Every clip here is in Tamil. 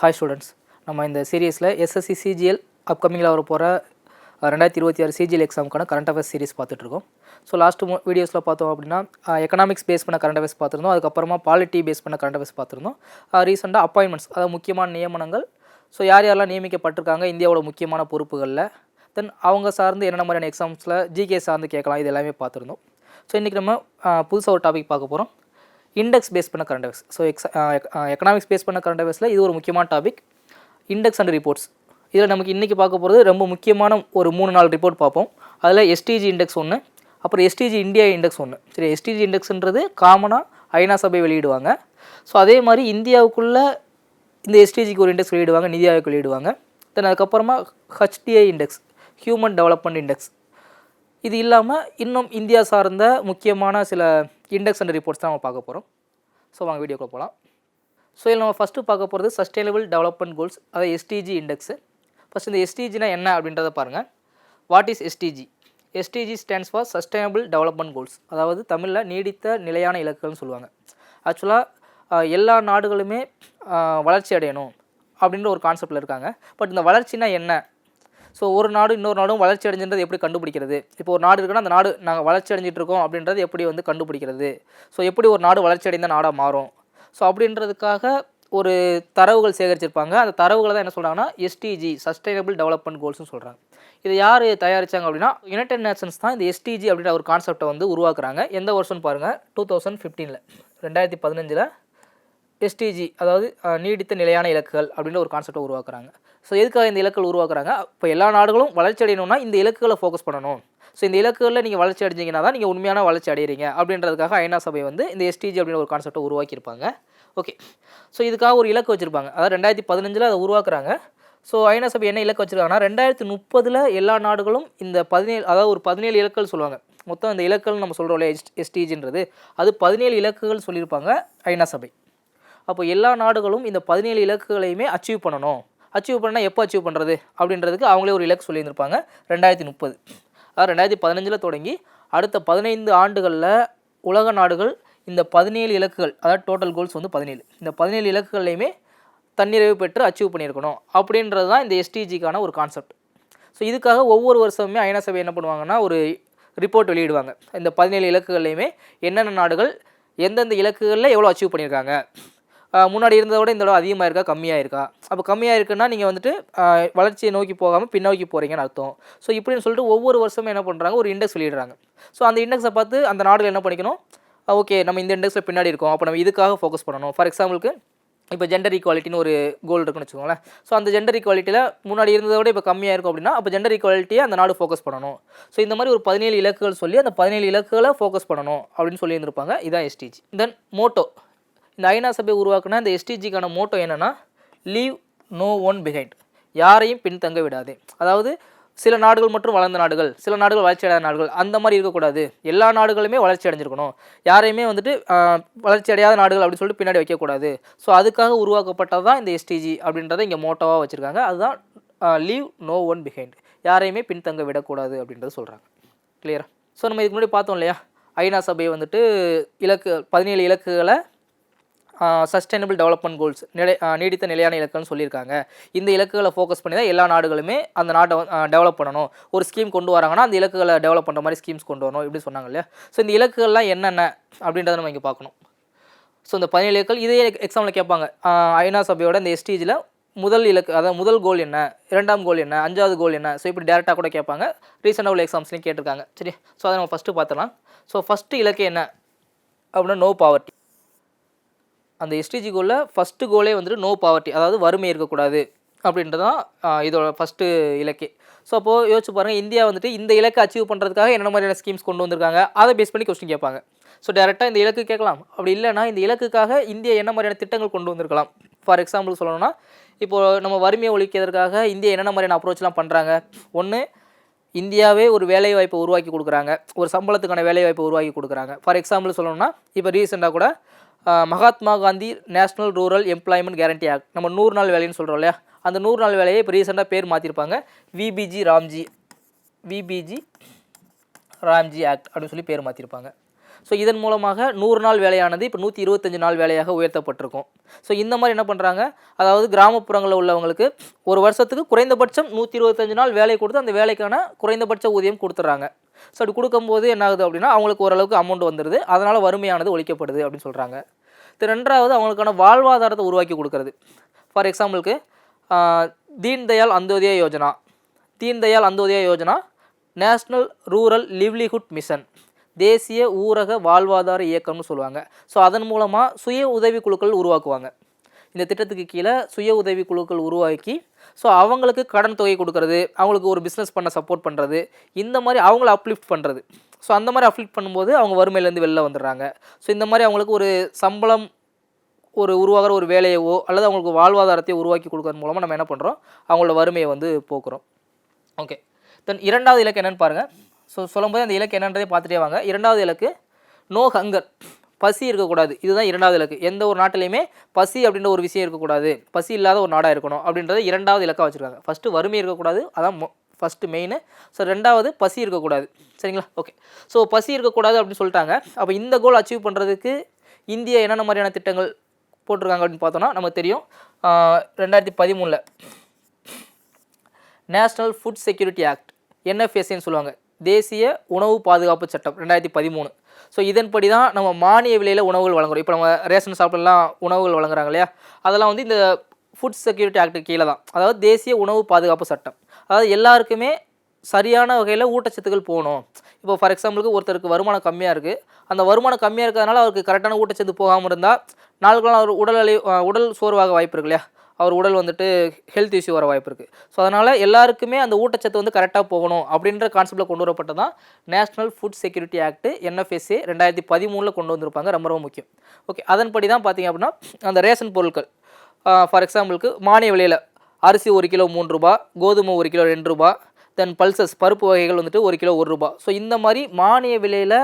ஹாய் ஸ்டூடெண்ட்ஸ், நம்ம இந்த சீரீஸில் எஸ்எஸ்சி சிஜிஎல் அப்கமிங்கில் வர போகிற 2026 சிஜிஎல் எக்ஸாமுக்கான கரண்ட் அஃபேர்ஸ் சீரிஸ் பார்த்துட்ருக்கோம். ஸோ லாஸ்ட்டு வீடியோஸில் பார்த்தோம் அப்படின்னா எக்கனாமிக்ஸ் பேஸ் பண்ண கரண்ட் அஃபேர்ஸ் பார்த்துருந்தோம். அதுக்கப்புறமா பாலிட்டி பேஸ் பண்ண கரண்ட் அஃபேர்ஸ் பார்த்துருந்தோம். ரீசெண்டாக அப்பாயின்மெண்ட்ஸ், அதாவது முக்கியமான நியமனங்கள், ஸோ யார் யாரெல்லாம் நியமிக்கப்பட்டிருக்காங்க இந்தியாவோட முக்கியமான பொறுப்புகளில், தென் அவங்க சார்ந்து என்னென்ன மாதிரியான எக்ஸாம்ஸில் ஜிகே சார்ந்து கேட்கலாம், இது எல்லாமே பார்த்துருந்தோம். ஸோ இன்றைக்கி நம்ம புதுசாக ஒரு டாபிக் பார்க்க போகிறோம், இண்டெக்ஸ் பேஸ் பண்ண current affairs. So economics base பண்ண கரண்ட் அஃபேர்ஸில் இது ஒரு முக்கியமான டாபிக், இண்டெக்ஸ் அண்ட் ரிப்போர்ட்ஸ். இதில் நமக்கு இன்றைக்கி பார்க்க போகிறது ரொம்ப முக்கியமான ஒரு 3-4 ரிப்போர்ட் பார்ப்போம். அதில் எஸ்டிஜி இண்டெக்ஸ் ஒன்று, அப்புறம் எஸ்டிஜி இந்தியா இண்டெக்ஸ் ஒன்று. சரி, எஸ்டிஜி இண்டெக்ஸ்ன்றது காமனாக ஐநா சபை வெளியிடுவாங்க. ஸோ அதே மாதிரி இந்தியாவுக்குள்ளே இந்த எஸ்டிஜிக்கு ஒரு இண்டெக்ஸ் வெளியிடுவாங்க, நிதி ஆயோக் வெளியிடுவாங்க. தென் அதுக்கப்புறமா HDI index, human development index. இது இல்லாமல் இன்னும் இந்தியா சார்ந்த முக்கியமான சில இண்டெக்ஸ் அண்ட் ரிப்போர்ட்ஸ் தான் நம்ம பார்க்க போகிறோம். ஸோ வாங்க வீடியோக்குள்ள போகலாம். ஸோ இதில் நம்ம ஃபஸ்ட்டு பார்க்க போகிறது சஸ்டைனபிள் டெவலப்மெண்ட் கோல்ஸ், அதாவது எஸ்டிஜி இண்டெக்ஸு. ஃபஸ்ட் இந்த எஸ்டிஜினா என்ன அப்படின்றத பாருங்கள். What is SDG? SDG stands for sustainable development goals, அதாவது தமிழில் நீடித்த நிலையான இலக்குகள்னு சொல்லுவாங்க. ஆக்சுவலாக எல்லா நாடுகளுமே வளர்ச்சி அடையணும் அப்படின்ற ஒரு கான்செப்டில் இருக்காங்க. பட் இந்த வளர்ச்சினா என்ன? ஸோ ஒரு நாடு இன்னொரு நாடும் வளர்ச்சி அடைஞ்சின்றது எப்படி கண்டுபிடிக்கிறது? இப்போ ஒரு நாடு இருக்குன்னா அந்த நாடு நாங்கள் வளர்ச்சி அடைஞ்சிட்டு இருக்கோம் அப்படின்றது எப்படி வந்து கண்டுபிடிக்கிறது? ஸோ எப்படி ஒரு நாடு வளர்ச்சி அடைந்த நாடாக மாறும்? ஸோ அப்படின்றதுக்காக ஒரு தரவுகள் சேகரிச்சிருப்பாங்க. அந்த தரவுகளை தான் என்ன சொல்கிறாங்கன்னா எஸ்டிஜி, சஸ்டைனபிள் டெவலப்மெண்ட் கோல்ஸ்னு சொல்கிறாங்க. இதை யார் தயாரித்தாங்க அப்படின்னா யுனைடெட் நேஷன்ஸ் தான் இந்த எஸ்டிஜி அப்படின்ற ஒரு கான்செப்டை வந்து உருவாக்குறாங்க. எந்த வருஷம்னு பாருங்கள், 2015, 2015 எஸ்டிஜி, அதாவது நீடித்த நிலையான இலக்குகள் அப்படின்ற ஒரு கான்செப்டை உருவாக்குறாங்க. ஸோ எதுக்காக இந்த இலக்குகள் உருவாக்குறாங்க? இப்போ எல்லா நாடுகளும் வளர்ச்சி அடையணும்னா இந்த இலக்குகளை ஃபோக்கஸ் பண்ணணும். ஸோ இந்த இலக்குகளில் நீங்கள் வளர்ச்சி அடைஞ்சிங்கன்னா தான் நீங்கள் உண்மையான வளர்ச்சி அடைகிறீங்க அப்படின்றதுக்காக ஐநா சபை வந்து இந்த எஸ்டிஜி அப்படின்ற ஒரு கான்செப்டை உருவாக்கியிருப்பாங்க. ஓகே, ஸோ இதுக்காக ஒரு இலக்கு வச்சுருப்பாங்க. அதாவது 2015 அதை உருவாக்குறாங்க. ஸோ ஐநா சபை என்ன இலக்கு வச்சுருக்காங்கன்னா 2030 எல்லா நாடுகளும் இந்த 17, அதாவது ஒரு 17 இலக்குகள் சொல்லுவாங்க. மொத்தம் இந்த இலக்குகள் நம்ம சொல்கிறோம் இல்லையா எஸ்டிஜின்றது, அது 17 இலக்குகள் சொல்லியிருப்பாங்க ஐநா சபை. அப்போ எல்லா நாடுகளும் இந்த 17 இலக்குகளையுமே அச்சீவ் பண்ணணும். அச்சீவ் பண்ணால் எப்போ அச்சீவ் பண்ணுறது அப்படின்றதுக்கு அவங்களே ஒரு இலக்கு சொல்லியிருந்திருப்பாங்க 2030. அதாவது 2015 தொடங்கி அடுத்த 15 ஆண்டுகளில் உலக நாடுகள் இந்த 17 இலக்குகள், அதாவது டோட்டல் கோல்ஸ் வந்து 17, இந்த 17 இலக்குகளையுமே தன்னிறைவு பெற்று அச்சீவ் பண்ணியிருக்கணும் அப்படின்றது தான் இந்த எஸ்டிஜிக்கான ஒரு கான்செப்ட். ஸோ இதுக்காக ஒவ்வொரு வருஷமுமே ஐநா சபை என்ன பண்ணுவாங்கன்னா ஒரு ரிப்போர்ட் வெளியிடுவாங்க. இந்த 17 இலக்குகள்லையுமே என்னென்ன நாடுகள் எந்தெந்த இலக்குகளில் எவ்வளோ அச்சீவ் பண்ணியிருக்காங்க, முன்னாடி இருந்ததை விட இந்த தடவை அதிகமாக இருக்கா, கம்மியாக இருக்கா. அப்போ கம்மியாக இருக்குன்னா நீங்கள் வந்துட்டு வளர்ச்சியை நோக்கி போகாமல் பின்னோக்கி போகிறீங்கன்னு அர்த்தம். ஸோ இப்படின்னு சொல்லிட்டு ஒவ்வொரு வருஷமும் என்ன பண்ணுறாங்க, ஒரு இண்டெக்ஸ் வெளியிடுறாங்க. ஸோ அந்த இண்டெக்ஸை பார்த்து அந்த நாடுகள் என்ன பண்ணிக்கணும், ஓகே நம்ம இந்த இண்டெக்ஸில் பின்னாடி இருக்கோம், அப்போ நம்ம இதுக்காக ஃபோக்கஸ் பண்ணணும். ஃபார் எக்ஸாம்பிளுக்கு இப்போ ஜெண்டர் ஈக்குவாலிட்டின்னு ஒரு கோல் இருக்குன்னு வச்சுக்கோங்களேன். ஸோ அந்த ஜெண்டர் ஈக்குவாலிட்டியில் முன்னாடி இருந்ததை விட இப்போ கம்மியாக இருக்கும் அப்படின்னா அப்போ ஜெண்டர் ஈக்குவாலிட்டியை அந்த நாடு ஃபோக்கஸ் பண்ணணும். ஸோ இந்த மாதிரி ஒரு 17 இலக்குகள் சொல்லி அந்த 17 இலக்குகளை ஃபோக்கஸ் பண்ணணும் அப்படின்னு சொல்லி இருந்திருப்பாங்க. இதான் எஸ்டிஜி. தென் மோட்டோ, இந்த ஐநா சபை உருவாக்குனா இந்த எஸ்டிஜிக்கான மோட்டோ என்னென்னா லீவ் நோ ஒன் பிஹைண்ட், யாரையும் பின்தங்க விடாது. அதாவது சில நாடுகள் மற்றும் வளர்ந்த நாடுகள், சில நாடுகள் வளர்ச்சி அடையாத நாடுகள், அந்த மாதிரி இருக்கக்கூடாது. எல்லா நாடுகளுமே வளர்ச்சி அடைஞ்சிருக்கணும், யாரையுமே வந்துட்டு வளர்ச்சி அடையாத நாடுகள் அப்படின்னு சொல்லிட்டு பின்னாடி வைக்கக்கூடாது. ஸோ அதுக்காக உருவாக்கப்பட்டது தான் இந்த எஸ்டிஜி அப்படின்றத இங்கே மோட்டோவாக வச்சுருக்காங்க. அதுதான் லீவ் நோ ஒன் பிஹைண்ட், யாரையுமே பின்தங்க விடக்கூடாது அப்படின்றத சொல்கிறாங்க. கிளியரா? ஸோ நம்ம இதுக்கு முன்னாடி பார்த்தோம் இல்லையா, ஐநா சபை வந்துட்டு 17 இலக்குகளை சஸ்டைனபிள் டெவலப்மெண்ட் கோல்ஸ், நீடித்த நிலையான இலக்குன்னு சொல்லியிருக்காங்க. இந்த இலக்குகளை ஃபோக்கஸ் பண்ணி தான் எல்லா நாடுகளுமே அந்த நாட்டை டெவலப் பண்ணணும். ஒரு ஸ்கீம் கொண்டு வராங்கன்னா அந்த இலக்குகளை டெவலப் பண்ணுற மாதிரி ஸ்கீம்ஸ் கொண்டு வரணும் இப்படி சொன்னாங்க இல்லையா. ஸோ இந்த இலக்குகள்லாம் என்னென்ன அப்படின்றத நம்ம இங்கே பார்க்கணும். ஸோ இந்த 17 இலக்குகள் இதே எக்ஸாமில் கேட்பாங்க. ஐநா சபையோட இந்த எஸ்டிஜியில் முதல் இலக்கு, அதாவது முதல் கோல் என்ன, 2ஆம் கோல் என்ன, 5ஆவது கோல் என்ன, ஸோ இப்படி டேரெக்டாக கூட கேட்பாங்க. ரீசெண்டாக உள்ள எக்ஸாம்ஸ்லையும் கேட்டிருக்காங்க. சரி, ஸோ அதை நம்ம ஃபஸ்ட்டு பார்த்துலாம். ஸோ ஃபஸ்ட்டு இலக்கு என்ன அப்படின்னா நோ பாவர்ட்டி. அந்த எஸ்டிஜி கோலில் ஃபஸ்ட்டு கோலே வந்துட்டு நோ பாவர்ட்டி, அதாவது வறுமை இருக்கக்கூடாது அப்படின்றது தான் இதோட ஃபஸ்ட்டு இலக்கே. ஸோ அப்போது யோசிச்சு பாருங்கள், இந்தியா வந்துட்டு இந்த இலக்கை அச்சீவ் பண்ணுறதுக்காக என்ன மாதிரியான ஸ்கீம்ஸ் கொண்டு வந்திருக்காங்க, அதை பேஸ் பண்ணி கொஸ்டின் கேட்பாங்க. ஸோ டேரெக்டாக இந்த இலக்கு கேட்கலாம், அப்படி இல்லைனா இந்த இலக்குக்காக இந்தியா என்ன மாதிரியான திட்டங்கள் கொண்டு வந்திருக்கலாம். ஃபார் எக்ஸாம்பிள் சொல்லணும்னா இப்போது நம்ம வறுமையை ஒழிக்கிறதுக்காக இந்தியா என்னென்ன மாதிரியான அப்ரோச்லாம் பண்ணுறாங்க. ஒன்று, இந்தியாவே ஒரு வேலைவாய்ப்பை உருவாக்கி கொடுக்குறாங்க, ஒரு சம்பளத்துக்கான வேலைவாய்ப்பை உருவாக்கி கொடுக்குறாங்க. ஃபார் எக்ஸாம்பிள் சொல்லணும்னா இப்போ ரீசெண்டாக கூட Mahatma Gandhi national rural employment guarantee act, நம்ம 100 நாள் வேலைன்னு சொல்கிறோம் இல்லையா, அந்த 100 நாள் வேலையை இப்போ ரீசெண்டாக பேர் மாற்றிருப்பாங்க, விபிஜி ராம்ஜி ஆக்ட் அப்படின்னு சொல்லி பேர் மாற்றிருப்பாங்க. ஸோ இதன் மூலமாக 100 நாள் வேலையானது இப்போ 125 நாள் வேலையாக உயர்த்தப்பட்டிருக்கும். ஸோ இந்த மாதிரி என்ன பண்ணுறாங்க, அதாவது கிராமப்புறங்களில் உள்ளவங்களுக்கு ஒரு வருஷத்துக்கு குறைந்தபட்சம் 125 நாள் வேலை கொடுத்து அந்த வேலைக்கான குறைந்தபட்ச ஊதியம் கொடுத்துட்றாங்க. ஸோ அப்படி கொடுக்கும்போது என்ன ஆகுது அப்படின்னா அவங்களுக்கு ஓரளவுக்கு அமௌண்ட் வந்துடுது, அதனால் வறுமையானது ஒழிக்கப்படுது அப்படின்னு சொல்கிறாங்க. ரெண்டாவது அவங்களுக்கான வாழ்வாதாரத்தை உருவாக்கி கொடுக்குறது. ஃபார் எக்ஸாம்பிளுக்கு Deen Dayal Antyodaya Yojana, Deen Dayal Antyodaya Yojana national rural livelihood mission, தேசிய ஊரக வாழ்வாதார இயக்கம்னு சொல்லுவாங்க. ஸோ அதன் மூலமாக சுய உதவி குழுக்கள் உருவாக்குவாங்க. இந்த திட்டத்துக்கு கீழே சுய உதவி குழுக்கள் உருவாக்கி ஸோ அவங்களுக்கு கடன் தொகை கொடுக்கறது, அவங்களுக்கு ஒரு பிஸ்னஸ் பண்ண சப்போர்ட் பண்ணுறது, இந்த மாதிரி அவங்கள அப்லிஃப்ட் பண்ணுறது. ஸோ அந்த மாதிரி அப்லிஃப்ட் பண்ணும்போது அவங்க வறுமையிலேருந்து வெளில வந்துடுறாங்க. ஸோ இந்த மாதிரி அவங்களுக்கு ஒரு சம்பளம் ஒரு உருவாகிற ஒரு வேலையவோ அல்லது அவங்களுக்கு வாழ்வாதாரத்தையோ உருவாக்கி கொடுக்கறது மூலமாக நம்ம என்ன பண்ணுறோம், அவங்களோட வறுமையை வந்து போக்குறோம். ஓகே, தென் இரண்டாவது இலக்கு என்னென்னு பாருங்கள். ஸோ சொல்லும்போது அந்த இலக்கு என்னன்றதை பார்த்துட்டே வாங்க. இரண்டாவது இலக்கு நோ ஹங்கர், பசி இருக்கக்கூடாது. இதுதான் இரண்டாவது இலக்கு. எந்த ஒரு நாட்டிலையுமே பசி அப்படின்ற ஒரு விஷயம் இருக்கக்கூடாது, பசி இல்லாத ஒரு நாடாக இருக்கணும் அப்படின்றத இரண்டாவது இலக்காக வச்சுருக்காங்க. ஃபஸ்ட்டு வறுமை இருக்கக்கூடாது, அதான் ஃபஸ்ட்டு மெயின். ஸோ ரெண்டாவது பசி இருக்கக்கூடாது. சரிங்களா? ஓகே, ஸோ பசி இருக்கக்கூடாது அப்படின்னு சொல்லிட்டாங்க. அப்போ இந்த கோல் அச்சீவ் பண்ணுறதுக்கு இந்தியா என்னென்ன மாதிரியான திட்டங்கள் போட்டிருக்காங்க அப்படின்னு பார்த்தோன்னா நமக்கு தெரியும். 2013 நேஷ்னல் ஃபுட் செக்யூரிட்டி ஆக்ட், NFSAன்னு சொல்லுவாங்க, தேசிய உணவு பாதுகாப்பு சட்டம் 2013. ஸோ இதன்படி தான் நம்ம மானிய விலையில் உணவுகள் வழங்குறோம். இப்போ நம்ம ரேஷன் ஷாப்லாம் உணவுகள் வழங்குறாங்க இல்லையா, அதெல்லாம் வந்து இந்த ஃபுட் செக்யூரிட்டி ஆக்ட்டுக்கு கீழே தான். அதாவது தேசிய உணவு பாதுகாப்பு சட்டம். அதாவது எல்லாருக்குமே சரியான வகையில் ஊட்டச்சத்துக்கள் போகணும். இப்போ ஃபார் எக்ஸாம்பிளுக்கு ஒருத்தருக்கு வருமானம் கம்மியாக இருக்குது, அந்த வருமானம் கம்மியாக இருக்கிறதுனால அவருக்கு கரெக்டான ஊட்டச்சத்து போகாமல் இருந்தால் நாளுக்கெல்லாம் அவர் உடல் சோர்வாக வாய்ப்பு இருக்கு இல்லையா, அவர் உடல் வந்துட்டு ஹெல்த் இஷ்யூ வர வாய்ப்பு இருக்குது. ஸோ அதனால் எல்லாருக்குமே அந்த ஊட்டச்சத்து வந்து கரெக்டாக போகணும் அப்படின்ற கான்செப்டில் கொண்டு வரப்பட்டது தான் national food security act, NFSA 2013 கொண்டு வந்திருப்பாங்க. ரொம்ப ரொம்ப முக்கியம். ஓகே, அதன்படி தான் பார்த்திங்க அப்படின்னா அந்த ரேஷன் பொருட்கள் ஃபார் எக்ஸாம்பிளுக்கு மானிய விலையில் அரிசி 1 கிலோ 3 ரூபா, கோதுமை 1 கிலோ 2 ரூபா, தென் பல்சஸ் பருப்பு வகைகள் வந்துட்டு 1 கிலோ 1 ரூபா. ஸோ இந்த மாதிரி மானிய விலையில்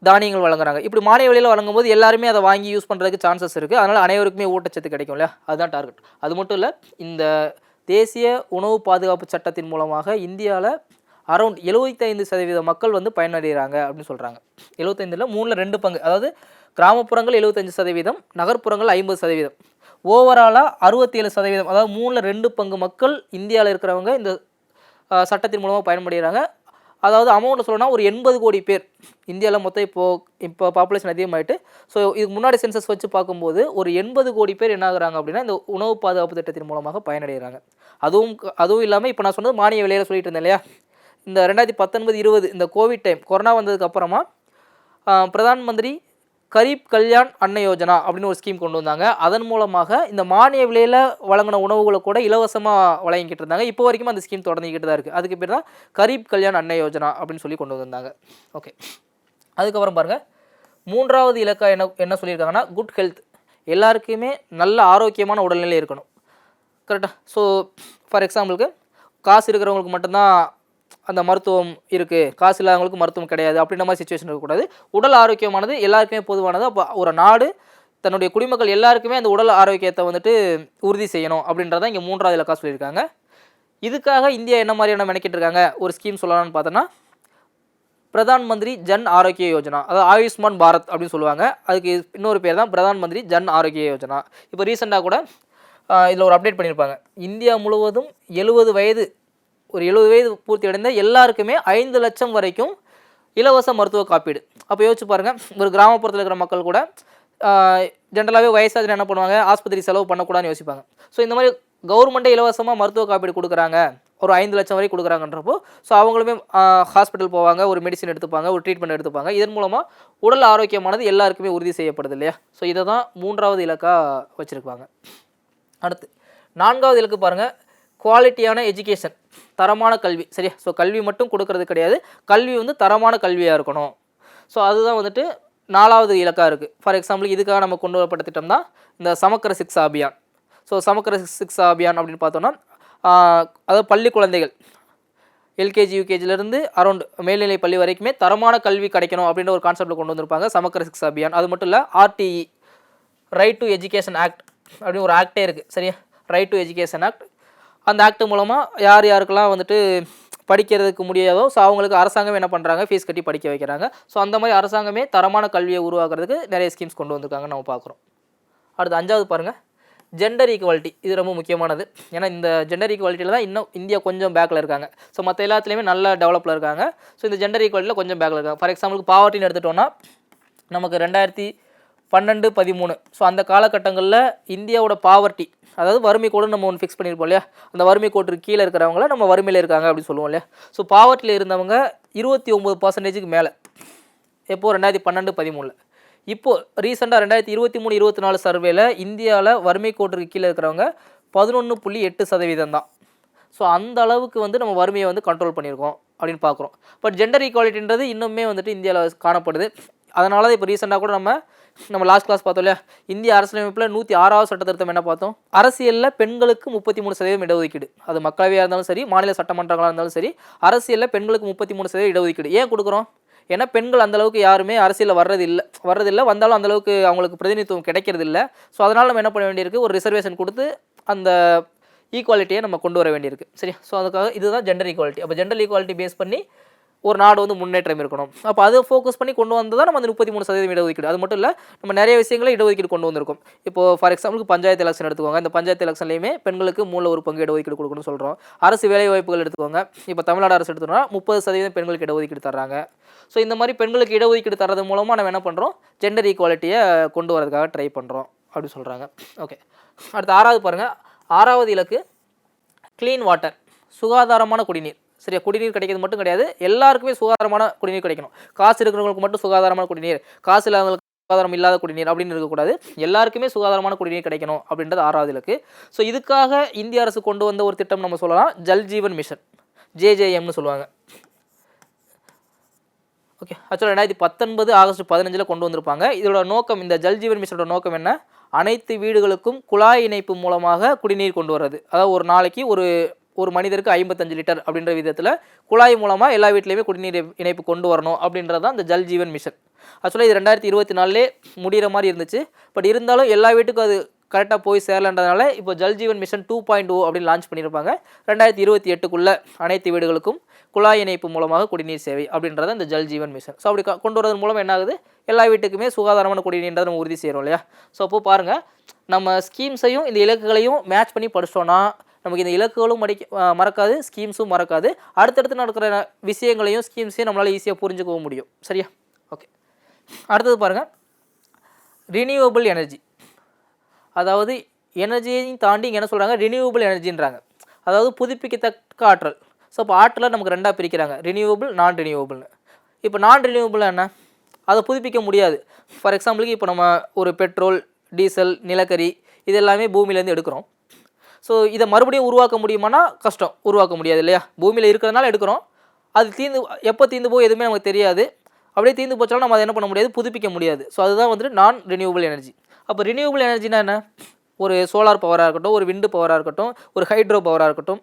தானியங்கள் வழங்குறாங்க. இப்படி மானிய விலையில் வழங்கும்போது எல்லாருமே அதை வாங்கி யூஸ் பண்ணுறதுக்கு சான்சஸ் இருக்குது. அதனால் அனைவருக்குமே ஊட்டச்சத்து கிடைக்கும் இல்லையா, அதுதான் டார்கெட். அது மட்டும் இல்லை, இந்த தேசிய உணவு பாதுகாப்பு சட்டத்தின் மூலமாக இந்தியாவில் அரௌண்ட் 75% மக்கள் வந்து பயனடைகிறாங்க அப்படின்னு சொல்கிறாங்க. 75ல் 3/2 பங்கு, அதாவது கிராமப்புறங்கள் 75%, நகர்ப்புறங்கள் 50%, ஓவராலாக 67%, அதாவது 3/2 பங்கு மக்கள் இந்தியாவில் இருக்கிறவங்க இந்த சட்டத்தின் மூலமாக பயன்படுகிறாங்க. அதாவது அமௌண்ட்டை சொல்லணும்னா ஒரு 80 கோடி பேர் இந்தியாவில் மொத்தம் இப்போ பாப்புலேஷன் அதிகமாகிட்டு. ஸோ இதுக்கு முன்னாடி சென்சஸ் வச்சு பார்க்கும்போது ஒரு 80 கோடி பேர் என்ன ஆகுறாங்க அப்படின்னா இந்த உணவு பாதுகாப்பு திட்டத்தின் மூலமாக பயனடைகிறாங்க. அதுவும் இல்லாமல் இப்போ நான் சொன்னது மானிய விலையில் சொல்லிட்டு இருந்தேன் இல்லையா, இந்த 2019-20 இந்த கோவிட் டைம், கொரோனா வந்ததுக்கப்புறமா பிரதான் மந்திரி கரீப் கல்யாண் அன்ன யோஜனா அப்படின்னு ஒரு ஸ்கீம் கொண்டு வந்தாங்க. அதன் மூலமாக இந்த மானிய விலையில் வழங்கின உணவுகளை கூட இலவசமாக வழங்கிக்கிட்டு இருந்தாங்க. இப்போ வரைக்கும் அந்த ஸ்கீம் தொடர்ந்துக்கிட்டு தான் இருக்குது. அதுக்கு பேர் தான் கரீப் கல்யாண் அன்ன யோஜனா அப்படின்னு சொல்லி கொண்டு வந்தாங்க. ஓகே, அதுக்கப்புறம் பாருங்கள், மூன்றாவது இலக்கா என்ன சொல்லியிருக்காங்கன்னா குட் ஹெல்த், எல்லாருக்குமே நல்ல ஆரோக்கியமான உடல்நிலை இருக்கணும். கரெக்டாக? ஸோ ஃபார் எக்ஸாம்பிளுக்கு காசு இருக்கிறவங்களுக்கு மட்டும்தான் அந்த மருத்துவம் இருக்குது, காசு இல்லாதவங்களுக்கு மருத்துவம் கிடையாது அப்படின்ற மாதிரி சிச்சுவேஷன் இருக்கக்கூடாது. உடல் ஆரோக்கியமானது எல்லாருக்குமே பொதுவானது. அப்போ ஒரு நாடு தன்னுடைய குடிமக்கள் எல்லாருக்குமே அந்த உடல் ஆரோக்கியத்தை வந்துட்டு உறுதி செய்யணும் அப்படின்றத இங்கே மூன்றாவது இலக்கா சொல்லியிருக்காங்க. இதுக்காக இந்தியா என்ன மாதிரியான மெனக்கிட்டு இருக்காங்க, ஒரு ஸ்கீம் சொல்லலாம்னு பார்த்தோன்னா பிரதான் மந்திரி ஜன் ஆரோக்கிய யோஜனா, அதாவது ஆயுஷ்மான் பாரத் அப்படின்னு சொல்லுவாங்க. அதுக்கு இன்னொரு பேர் தான் பிரதான் மந்திரி ஜன் ஆரோக்கிய யோஜனா. இப்போ ரீசெண்டாக கூட இதில் ஒரு அப்டேட் பண்ணியிருப்பாங்க. இந்தியா முழுவதும் 70 வயது பூர்த்தி அடைந்த எல்லாருக்குமே 5 லட்சம் வரைக்கும் இலவச மருத்துவ காப்பீடு. அப்போ யோசிச்சு பாருங்கள், ஒரு கிராமப்புறத்தில் இருக்கிற மக்கள் கூட ஜென்ரலாகவே வயசாக என்ன பண்ணுவாங்க, ஆஸ்பத்திரி செலவு பண்ணக்கூடாதுன்னு யோசிப்பாங்க. ஸோ இந்த மாதிரி கவர்மெண்ட்டே இலவசமாக மருத்துவ காப்பீடு கொடுக்குறாங்க, ஒரு 5 லட்சம் வரை கொடுக்குறாங்கன்றப்போ ஸோ அவங்களுமே ஹாஸ்பிட்டல் போவாங்க, ஒரு மெடிசன் எடுத்துப்பாங்க, ஒரு ட்ரீட்மெண்ட் எடுத்துப்பாங்க. இதன் மூலமாக உடல் ஆரோக்கியமானது எல்லாருக்குமே உறுதி செய்யப்படுது இல்லையா. ஸோ இதை தான் மூன்றாவது இலக்காக வச்சுருப்பாங்க. அடுத்து 4வது இலக்கு பாருங்கள், குவாலிட்டியான எஜுகேஷன், தரமான கல்வி. சரியா? ஸோ கல்வி மட்டும் கொடுக்கறது கிடையாது, கல்வி வந்து தரமான கல்வியாக இருக்கணும். ஸோ அதுதான் வந்துட்டு 4வது இலக்காக இருக்குது. ஃபார் எக்ஸாம்பிள் இதுக்காக நம்ம கொண்டு வரப்பட்ட திட்டம் தான் இந்த சமக்கர சிக்ஷா அபியான். ஸோ சமக்கர சிக்ஷா அபியான் அப்படின்னு பார்த்தோன்னா அதாவது பள்ளி குழந்தைகள் எல்கேஜி யூகேஜிலேருந்து அரௌண்ட் மேல்நிலை பள்ளி வரைக்குமே தரமான கல்வி கிடைக்கணும் அப்படின்ற ஒரு கான்செப்டில் கொண்டு வந்திருப்பாங்க சமக்கர சிக்ஷா அபியான். அது மட்டும் இல்லை, RTE right to education act அப்படின்னு ஒரு ஆக்டே இருக்குது. சரியா? Right to education act. அந்த ஆக்ட் மூலமாக யாருக்கெல்லாம் வந்துட்டு படிக்கிறதுக்கு முடியாதோ ஸோ அவங்களுக்கு அரசாங்கம் என்ன பண்ணுறாங்க, ஃபீஸ் கட்டி படிக்க வைக்கிறாங்க. ஸோ அந்த மாதிரி அரசாங்கமே தரமான கல்வியை உருவாக்குறதுக்கு நிறைய ஸ்கீம்ஸ் கொண்டு வந்திருக்காங்கன்னு நம்ம பார்க்குறோம். அடுத்து 5வது பாருங்கள், ஜெண்டர் ஈக்குவாலிட்டி. இது ரொம்ப முக்கியமானது. ஏன்னா இந்த ஜெண்டர் ஈக்குவாலிட்டியில் தான் இன்னும் இந்தியா கொஞ்சம் பேக்கில் இருக்காங்க. ஸோ மற்ற எல்லாத்துலேயுமே நல்ல டெவலப்பில் இருக்காங்க. ஸோ இந்த ஜெண்டர் ஈக்குவாலிட்டியில் கொஞ்சம் பேக்கில் இருக்காங்க. ஃபார் எக்ஸாம்பிளுக்கு பாவர்ட்டின்னு எடுத்துட்டோம்னா நமக்கு 2012, 13 ஸோ அந்த காலகட்டங்களில் இந்தியாவோட பாவர்ட்டி, அதாவது வறுமை கோடு நம்ம ஒன்று ஃபிக்ஸ் பண்ணியிருப்போம் இல்லையா, அந்த வறுமை கோட்டுக்கு கீழே இருக்கிறவங்கள நம்ம வறுமையில் இருக்காங்க அப்படின்னு சொல்லுவோம் இல்லையா. ஸோ பாவர்ட்டியில் இருந்தவங்க 29% மேலே எப்போது 2012, 13. இப்போது ரீசெண்டாக 2023, 24 சர்வேல இந்தியாவில் வறுமை கோட்டுக்கு கீழே இருக்கிறவங்க 11.8% தான். ஸோ அந்த அளவுக்கு வந்து நம்ம வறுமையை வந்து கண்ட்ரோல் பண்ணியிருக்கோம் அப்படின்னு பார்க்குறோம். பட் ஜெண்டர் ஈக்குவாலிட்டின்றது இன்னுமே வந்துட்டு இந்தியாவில் காணப்படுது. அதனால தான் இப்போ ரீசெண்டாக கூட நம்ம லாஸ்ட் கிளாஸ் பார்த்தோம் இல்லையா, இந்திய அரசியலமைப்பில் 106வது சட்ட திருத்தம் என்ன பார்த்தோம், அரசியலில் பெண்களுக்கு 33% இடஒதுக்கீடு. அது மக்களவையாக இருந்தாலும் சரி, மாநில சட்டமன்றங்களாக இருந்தாலும் சரி, அரசியலில் பெண்களுக்கு 33% இடஒதுக்கீடு ஏன் கொடுக்குறோம்? ஏன்னா பெண்கள் அந்தளவுக்கு யாருமே அரசியலில் வர்றதில்லை, வந்தாலும் அந்தளவுக்கு அவங்களுக்கு பிரதிநிதித்துவம் கிடைக்கிறது இல்லை. ஸோ அதனால் நம்ம என்ன பண்ண வேண்டியிருக்கு, ஒரு ரிசர்வேஷன் கொடுத்து அந்த ஈக்குவாலிட்டியை நம்ம கொண்டு வர வேண்டியிருக்கு. சரி, ஸோ அதுக்காக இதுதான் ஜெண்டர் ஈக்குவாலிட்டி. அப்போ ஜெண்டர் ஈக்குவாலிட்டி பேஸ் பண்ணி ஒரு நாடு வந்து முன்னேற்றம் இருக்கணும். அப்போ அதை ஃபோக்கஸ் பண்ணி கொண்டு வந்ததான் நம்ம அந்த 33% இடஒதுக்கீடு. அது மட்டும் இல்லை, நம்ம நிறைய விஷயங்களை இடஒதுக்கீடு கொண்டு வந்திருக்கோம். இப்போது ஃபார் எக்ஸாம்பிளுக்கு பஞ்சாயத்து எலெக்ஷன் எடுத்துக்கோங்க. இந்த பஞ்சாயத்து எலெக்ஷன்லையுமே பெண்களுக்கு 3 பங்கு இடஒதுக்கீடு கொடுக்கணும்னு சொல்கிறோம். அரசு வேலைவாய்ப்புகள் எடுத்துக்கோங்க. இப்போ தமிழ்நாடு அரசு எடுத்தோம்னா 30% பெண்களுக்கு இடஒதுக்கீடு தர்றாங்க. ஸோ இந்த மாதிரி பெண்களுக்கு இடஒதுக்கீடு தரது மூலமாக நம்ம என்ன பண்ணுறோம், ஜெண்டர் ஈக்குவாலிட்டியை கொண்டு வரதுக்காக ட்ரை பண்ணுறோம் அப்படின்னு சொல்கிறாங்க. ஓகே, அடுத்து 6வது பாருங்கள். 6வது இலக்கு க்ளீன் வாட்டர், சுகாதாரமான குடிநீர். சரியா, குடிநீர் கிடைக்கிறது மட்டும் கிடையாது, எல்லாருக்குமே சுகாதாரமான குடிநீர் கிடைக்கணும். காசு இருக்கிறவங்களுக்கு மட்டும் சுகாதாரமான குடிநீர், காசு இல்லாதவங்களுக்கு சுகாதாரம் இல்லாத குடிநீர் அப்படின்னு இருக்கக்கூடாது. எல்லாருக்குமே சுகாதாரமான குடிநீர் கிடைக்கணும் அப்படின்றது 6வது இலக்கு. ஸோ இதுக்காக இந்திய அரசு கொண்டு வந்த ஒரு திட்டம் நம்ம சொல்லலாம், ஜல் ஜீவன் மிஷன், JJMனு சொல்லுவாங்க. ஓகே, ஆக்சுவலாக 2019 ஆகஸ்ட் 15 கொண்டு வந்திருப்பாங்க. இதோட நோக்கம், இந்த ஜல் ஜீவன் மிஷனோட நோக்கம் என்ன, அனைத்து வீடுகளுக்கும் குழாய் இணைப்பு மூலமாக குடிநீர் கொண்டு வர்றது. அதாவது ஒரு நாளைக்கு ஒரு மனிதருக்கு 55 லிட்டர் அப்படின்ற விதத்தில் குழாய் மூலமாக எல்லா வீட்லேயுமே குடிநீர் இணைப்பு கொண்டு வரணும் அப்படின்றது தான் இந்த ஜல் ஜீவன் மிஷன். ஆக்சுவலாக இது 2024 முடிகிற மாதிரி இருந்துச்சு. பட் இருந்தாலும் எல்லா வீட்டுக்கும் அது கரெக்டாக போய் சேரலன்றதுனால இப்போ ஜல் ஜீவன் மிஷன் 2.0 அப்படின்னு லான்ச் பண்ணியிருப்பாங்க. 2028க்குள்ளே அனைத்து வீடுகளுக்கும் குழாய் இணைப்பு மூலமாக குடிநீர் சேவை அப்படின்றத இந்த ஜல் ஜீவன் மிஷன். ஸோ அப்படி கொண்டு வரதன் மூலம் என்ன ஆகுது, எல்லா வீட்டுக்குமே சுகாதாரமான குடிநீர்ன்றதை நம்ம உறுதி செய்கிறோம் இல்லையா. ஸோ அப்போது பாருங்கள், நம்ம ஸ்கீம்ஸையும் இந்த இலக்குகளையும் மேட்ச் பண்ணி படித்தோன்னா நமக்கு இந்த இலக்குகளும் மறக்காது, ஸ்கீம்ஸும் மறக்காது. அடுத்தடுத்து நடக்கிற விஷயங்களையும் ஸ்கீம்ஸையும் நம்மளால் ஈஸியாக புரிஞ்சுக்கவும் முடியும். சரியா, ஓகே. அடுத்தது பாருங்கள், ரினியூவபிள் எனர்ஜி. அதாவது எனர்ஜியையும் தாண்டி இங்கே என்ன சொல்கிறாங்க, ரினியூவபிள் எனர்ஜின்றாங்க. அதாவது புதுப்பிக்கத்தக்க ஆற்றல். ஸோ இப்போ ஆற்றலை நமக்கு 2ஆக பிரிக்கிறாங்க, ரினியூவபிள், நான் ரினியூவபிள்னு. இப்போ நான் ரினியூவபிள் என்ன, அதை புதுப்பிக்க முடியாது. ஃபார் எக்ஸாம்பிளுக்கு இப்போ நம்ம ஒரு பெட்ரோல், டீசல், நிலக்கரி இது எல்லாமே பூமியிலேருந்து எடுக்கிறோம். ஸோ இதை மறுபடியும் உருவாக்க முடியுமானா கஷ்டம், உருவாக்க முடியாது இல்லையா. பூமியில் இருக்கிறதுனால எடுக்கிறோம், அது எப்போ தீர்ந்து போய் எதுவுமே நமக்கு தெரியாது. அப்படியே தீர்ந்து போச்சாலும் நம்ம அதை என்ன பண்ண முடியாது, புதுப்பிக்க முடியாது. ஸோ அதுதான் வந்துட்டு நான் ரினியூவபிள் எனர்ஜி. அப்போ ரினியூவபிள் எனர்ஜினா என்ன, ஒரு சோலார் பவராக இருக்கட்டும், ஒரு விண்டு பவராக இருக்கட்டும், ஒரு ஹைட்ரோ பவராக இருக்கட்டும்.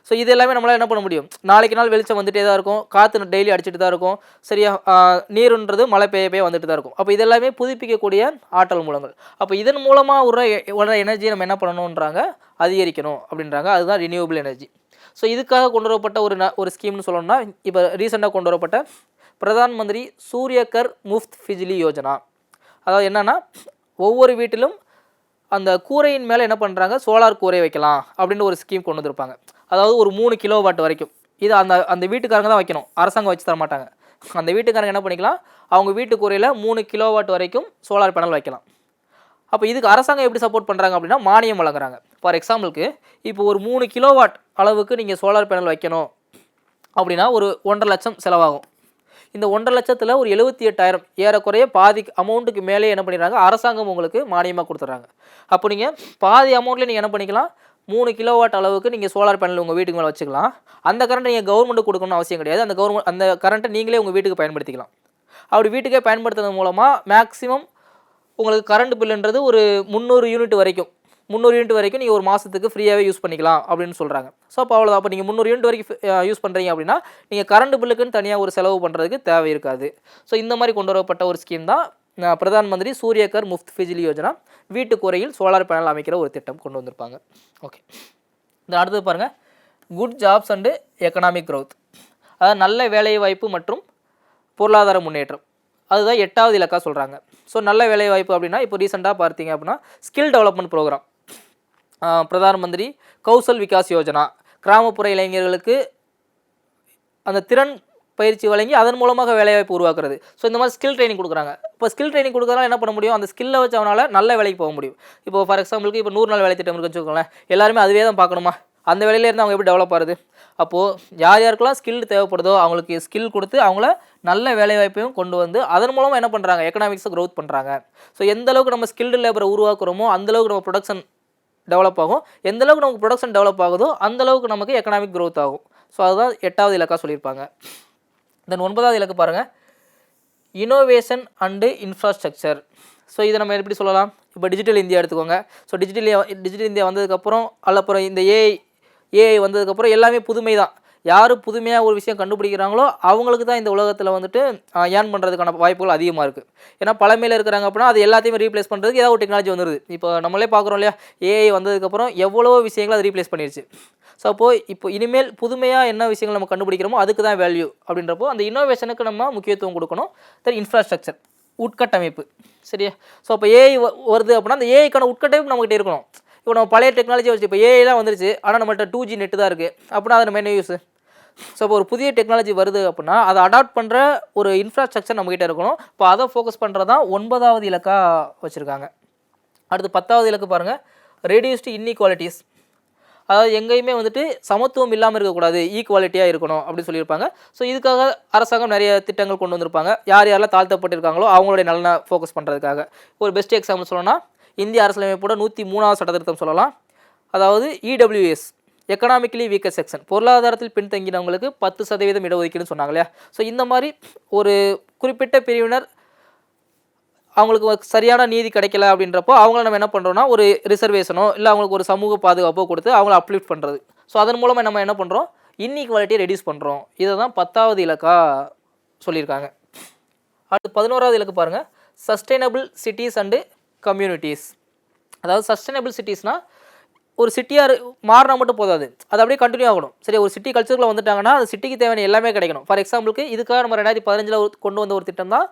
ஸோ இது எல்லாமே நம்மளால் என்ன பண்ண முடியும், நாளைக்கு நாள் வெளிச்சம் வந்துகிட்டே தான் இருக்கும், காற்று டெய்லி அடிச்சுட்டு தான் இருக்கும். சரியா, நீருன்றது மழை பெய்ய வந்துட்டு தான் இருக்கும். அப்போ இதெல்லாமே புதுப்பிக்கக்கூடிய ஆற்றல் மூலங்கள். அப்போ இதன் மூலமாக வர எனர்ஜியை நம்ம என்ன பண்ணணுன்றாங்க, அதிகரிக்கணும் அப்படின்றாங்க. அதுதான் ரினியூவபிள் எனர்ஜி. ஸோ இதுக்காக கொண்டு வரப்பட்ட ஒரு ஸ்கீம்னு சொல்லணும்னா, இப்போ ரீசெண்டாக கொண்டு வரப்பட்ட பிரதான் மந்திரி சூரியகர் முஃப்த் பிஜ்லி யோஜனா. அதாவது என்னென்னா, ஒவ்வொரு வீட்டிலும் அந்த கூரையின் மேலே என்ன பண்ணுறாங்க, சோலார் கூரை வைக்கலாம் அப்படின்னு ஒரு ஸ்கீம் கொண்டு வந்திருப்பாங்க. அதாவது ஒரு 3 கிலோவாட் வரைக்கும். இது அந்த வீட்டுக்காரங்க தான் வைக்கணும், அரசாங்கம் வச்சு தர மாட்டாங்க. அந்த வீட்டுக்காரங்க என்ன பண்ணிக்கலாம், அவங்க வீட்டு கூரையில் 3 கிலோவாட் வரைக்கும் சோலார் பேனல் வைக்கலாம். அப்போ இதுக்கு அரசாங்கம் எப்படி சப்போர்ட் பண்ணுறாங்க அப்படின்னா, மானியம் வழங்குறாங்க. ஃபார் எக்ஸாம்பிளுக்கு இப்போ ஒரு 3 கிலோவாட் அளவுக்கு நீங்கள் சோலார் பேனல் வைக்கணும் அப்படின்னா ஒரு 1.5 லட்சம் செலவாகும். இந்த 1.5 லட்சத்தில் ஒரு 78,000 ஏறக்குறைய பாதி அமௌண்ட்டுக்கு மேலே என்ன பண்ணிடுறாங்க, அரசாங்கம் உங்களுக்கு மானியமாக கொடுத்துட்றாங்க. அப்போ நீங்கள் பாதி அமௌண்ட்டில் நீங்கள் என்ன பண்ணிக்கலாம், 3 கிலோவாட் அளவுக்கு நீங்கள் சோலார் பேனல் உங்கள் வீட்டுக்கு மேலே வச்சுக்கலாம். அந்த கரண்ட்டை நீங்கள் கவர்மெண்ட்டுக்கு கொடுக்கணும்னு அவசியம் கிடையாது. அந்த கரண்ட்டை நீங்களே உங்கள் வீட்டுக்கு பயன்படுத்திக்கலாம். அப்படி வீட்டுக்கே பயன்படுத்துறது மூலமாக மேக்ஸிமம் உங்களுக்கு கரண்ட் பில்லுன்றது ஒரு 300 யூனிட் வரைக்கும் நீங்கள் ஒரு மாதத்துக்கு ஃப்ரீயாகவே யூஸ் பண்ணிக்கலாம் அப்படின்னு சொல்கிறாங்க. ஸோ அப்போ அவ்வளோதான். அப்போ நீங்கள் 300 யூனிட் வரைக்கும் யூஸ் பண்ணுறீங்க அப்படின்னா நீங்கள் கரண்ட் பில்லுக்குன்னு தனியாக ஒரு செலவு பண்ணுறதுக்கு தேவை இருக்காது. ஸோ இந்த மாதிரி கொண்டு வரப்பட்ட ஒரு ஸ்கீம் தான் பிரதான் மந்திரி சூரியகர் முஃப்த் பிஜ்லி யோஜனா. வீட்டு கூரையில் சோலார் பேனல் அமைக்கிற ஒரு திட்டம் கொண்டு வந்திருப்பாங்க. ஓகே, இந்த அடுத்தது பாருங்கள், good jobs and economic growth. அதாவது நல்ல வேலைவாய்ப்பு மற்றும் பொருளாதார முன்னேற்றம். அதுதான் 8வது இலக்கா சொல்கிறாங்க. ஸோ நல்ல வேலைவாய்ப்பு அப்படின்னா இப்போ ரீசெண்டாக பார்த்தீங்க அப்படின்னா skill development programme, Pradhan Mantri Kaushal Vikas Yojana, கிராமப்புற இளைஞர்களுக்கு அந்த திறன் பயிற்சி வழங்கி அதன் மூலமாக வேலைவாய்ப்பு உருவாக்குறது. ஸோ இந்த மாதிரி ஸ்கில் ட்ரைனிங் கொடுக்குறாங்க. இப்போ ஸ்கில் ட்ரைனிங் கொடுக்குறதுனால என்ன பண்ண முடியும், அந்த ஸ்கில்லை வச்சு அவனால் நல்ல வேலைக்கு போக முடியும். இப்போ ஃபார் எக்ஸாம்பிளுக்கு இப்போ 100 நாள் வேலை திட்டம் இருக்குன்னு வச்சுக்கோங்களேன், எல்லாருமே அதுவே தான் பார்க்கணுமா, அந்த வேலையிலேருந்து அவங்க எப்படி டெவலப் ஆகுது. அப்போது யார் யாருக்கெல்லாம் ஸ்கில் தேவைப்படுதோ அவங்களுக்கு ஸ்கில் கொடுத்து அவங்கள நல்ல வேலைவாய்ப்பையும் கொண்டு வந்து அதன் மூலமாக என்ன பண்ணுறாங்க, எக்கனாமிக்ஸை க்ரோத் பண்ணுறாங்க. ஸோ எந்த அளவுக்கு நம்ம ஸ்கில்டு லேபரை உருவாக்குறோமோ அந்தளவுக்கு நம்ம ப்ரொடக்ஷன் டெவலப் ஆகும். எந்த அளவுக்கு நமக்கு ப்ரொடக்ஷன் டெவலப் ஆகுதோ அந்தளவுக்கு நமக்கு எக்கனாமிக் க்ரோத் ஆகும். ஸோ அதுதான் 8வது இலக்காக சொல்லியிருப்பாங்க. தென் 9வது இலக்கு பாருங்கள், இனோவேஷன் அண்டு இன்ஃப்ராஸ்ட்ரக்சர். ஸோ இதை நம்ம எப்படி சொல்லலாம், இப்போ டிஜிட்டல் இந்தியா எடுத்துக்கோங்க. ஸோ டிஜிட்டல் இந்தியா வந்ததுக்கப்புறம் அப்புறம் இந்த ஏஐ வந்ததுக்கப்புறம் எல்லாமே புதுமை தான். யார் புதுமையாக ஒரு விஷயம் கண்டுபிடிக்கிறாங்களோ அவங்களுக்கு தான் இந்த உலகத்தில் வந்துட்டு ஏர்ன் பண்ணுறதுக்கான வாய்ப்புகள் அதிகமாக இருக்குது. ஏன்னா பழமையில் இருக்கிறாங்க அப்படின்னா அது எல்லாத்தையுமே ரீப்ளேஸ் பண்ணுறதுக்கு ஏதாவது ஒரு டெக்னாலஜி வந்துடுது. இப்போ நம்மளே பார்க்குறோம் இல்லையா, ஏஐ வந்ததுக்கப்புறம் எவ்வளோ விஷயங்களை அது ரீப்ளேஸ் பண்ணிடுச்சு. ஸோ இப்போ இனிமேல் புதுமையாக என்ன விஷயங்கள் நம்ம கண்டுபிடிக்கிறோமோ அதுக்கு தான் வேல்யூ. அப்படின்றப்போ அந்த இன்னோவேஷனுக்கு நம்ம முக்கியத்துவம் கொடுக்கணும். தென் இன்ஃப்ராஸ்ட்ரக்சர், உட்கட்டமைப்பு. சரியா. ஸோ இப்போ ஏஐ வருது அப்படின்னா அந்த ஏஐக்கான உட்கட்டமைப்பு நம்மகிட்ட இருக்கணும். இப்போ நம்ம பழைய டெக்னாலஜி வச்சு இப்போ ஏஐலாம் வந்துருச்சு, ஆனால் நம்மள்ட்ட 2G நெட்டு தான் இருக்குது அப்படின்னா அது நம்ம என்ன யூஸு. ஸோ இப்போ ஒரு புதிய டெக்னாலஜி வருது அப்படின்னா அதை அடாப்ட் பண்ணுற ஒரு இன்ஃப்ராஸ்ட்ரக்சர் நம்மகிட்ட இருக்கணும். இப்போ அதை ஃபோக்கஸ் பண்ணுறது தான் 9வது இலக்காக வச்சுருக்காங்க. அடுத்து 10வது இலக்கு பாருங்கள், ரெடியூஸ்டு இன்இக்வாலிட்டிஸ். அதாவது எங்கேயுமே வந்துட்டு சமத்துவம் இல்லாமல் இருக்கக்கூடாது, ஈக்குவாலிட்டியாக இருக்கணும் அப்படின்னு சொல்லியிருப்பாங்க. ஸோ இதுக்காக அரசாங்கம் நிறைய திட்டங்கள் கொண்டு வந்திருப்பாங்க. யார் யாரெல்லாம் தாழ்த்தப்பட்டிருக்காங்களோ அவங்களுடைய நலனை ஃபோக்கஸ் பண்ணுறதுக்காக. ஒரு பெஸ்ட் எக்ஸாம்பிள் சொல்லணும்னா இந்திய அரசியலமைப்போட 103வது சட்ட திருத்தம் சொல்லலாம். அதாவது இடபிள்யூஎஸ், எக்கனாமிக்கலி வீக்கர் செக்ஷன், பொருளாதாரத்தில் பின்தங்கினவங்களுக்கு 10% இடஒதுக்கீடுன்னு சொன்னாங்க இல்லையா. ஸோ இந்த மாதிரி ஒரு குறிப்பிட்ட பிரிவினர் அவங்களுக்கு சரியான நீதி கிடைக்கல அப்படின்றப்போ அவங்கள நம்ம என்ன பண்ணுறோன்னா ஒரு ரிசர்வேஷனோ இல்லை அவங்களுக்கு ஒரு சமூக பாதுகாப்போ கொடுத்து அவங்கள அப்லிஃப்ட் பண்ணுறது. ஸோ அதன் மூலமாக நம்ம என்ன பண்ணுறோம், இன்இக்வாலிட்டியை ரெடியூஸ் பண்ணுறோம். இதை தான் 10வது இலக்காக சொல்லியிருக்காங்க. அடுத்து 11வது இலக்கு பாருங்கள், சஸ்டைனபிள் சிட்டிஸ் அண்டு கம்யூனிட்டிஸ். அதாவது சஸ்டைனபிள் சிட்டிஸ்னால் ஒரு சிட்டியாக மாறினா மட்டும் போதாது, அது அப்படியே கண்டினியூ ஆகணும். சரி, ஒரு சிட்டி கல்ச்சருக்குள்ளே வந்துட்டாங்கன்னா அந்த சிட்டிக்கு தேவையான எல்லாமே கிடைக்கணும். ஃபார் எக்ஸாம்பிளுக்கு இதுக்காக நம்ம 2015 கொண்டு வந்த ஒரு திட்டம் தான்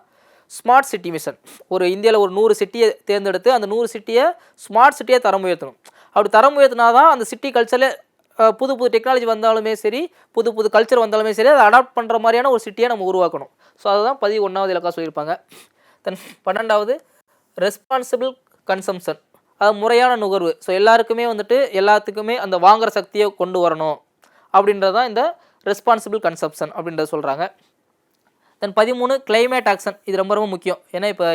ஸ்மார்ட் சிட்டி மிஷன். ஒரு இந்தியாவில் ஒரு 100 சிட்டியை தேர்ந்தெடுத்து அந்த 100 சிட்டியை ஸ்மார்ட் சிட்டியை தரம் உயர்த்தணும். அப்படி தரம் உயர்த்தினா தான் அந்த சிட்டி கல்ச்சரில் புது புது டெக்னாலஜி வந்தாலுமே சரி, புது புது கல்ச்சர் வந்தாலுமே சரி, அதை அடாப்ட் பண்ணுற மாதிரியான ஒரு சிட்டியை நம்ம உருவாக்கணும். ஸோ அதுதான் 11வது இலக்காக சொல்லியிருப்பாங்க. தென் 12வது ரெஸ்பான்சிபிள் கன்சம்ஷன், அது முறையான நுகர்வு. ஸோ எல்லாருக்குமே வந்துட்டு எல்லாத்துக்குமே அந்த வாங்குகிற சக்தியை கொண்டு வரணும் அப்படின்றது தான் இந்த ரெஸ்பான்சிபிள் கன்சம்ஷன் அப்படின்றத சொல்கிறாங்க. தென் 13 கிளைமேட் ஆக்ஷன். இது ரொம்ப ரொம்ப முக்கியம். ஏன்னா இப்போ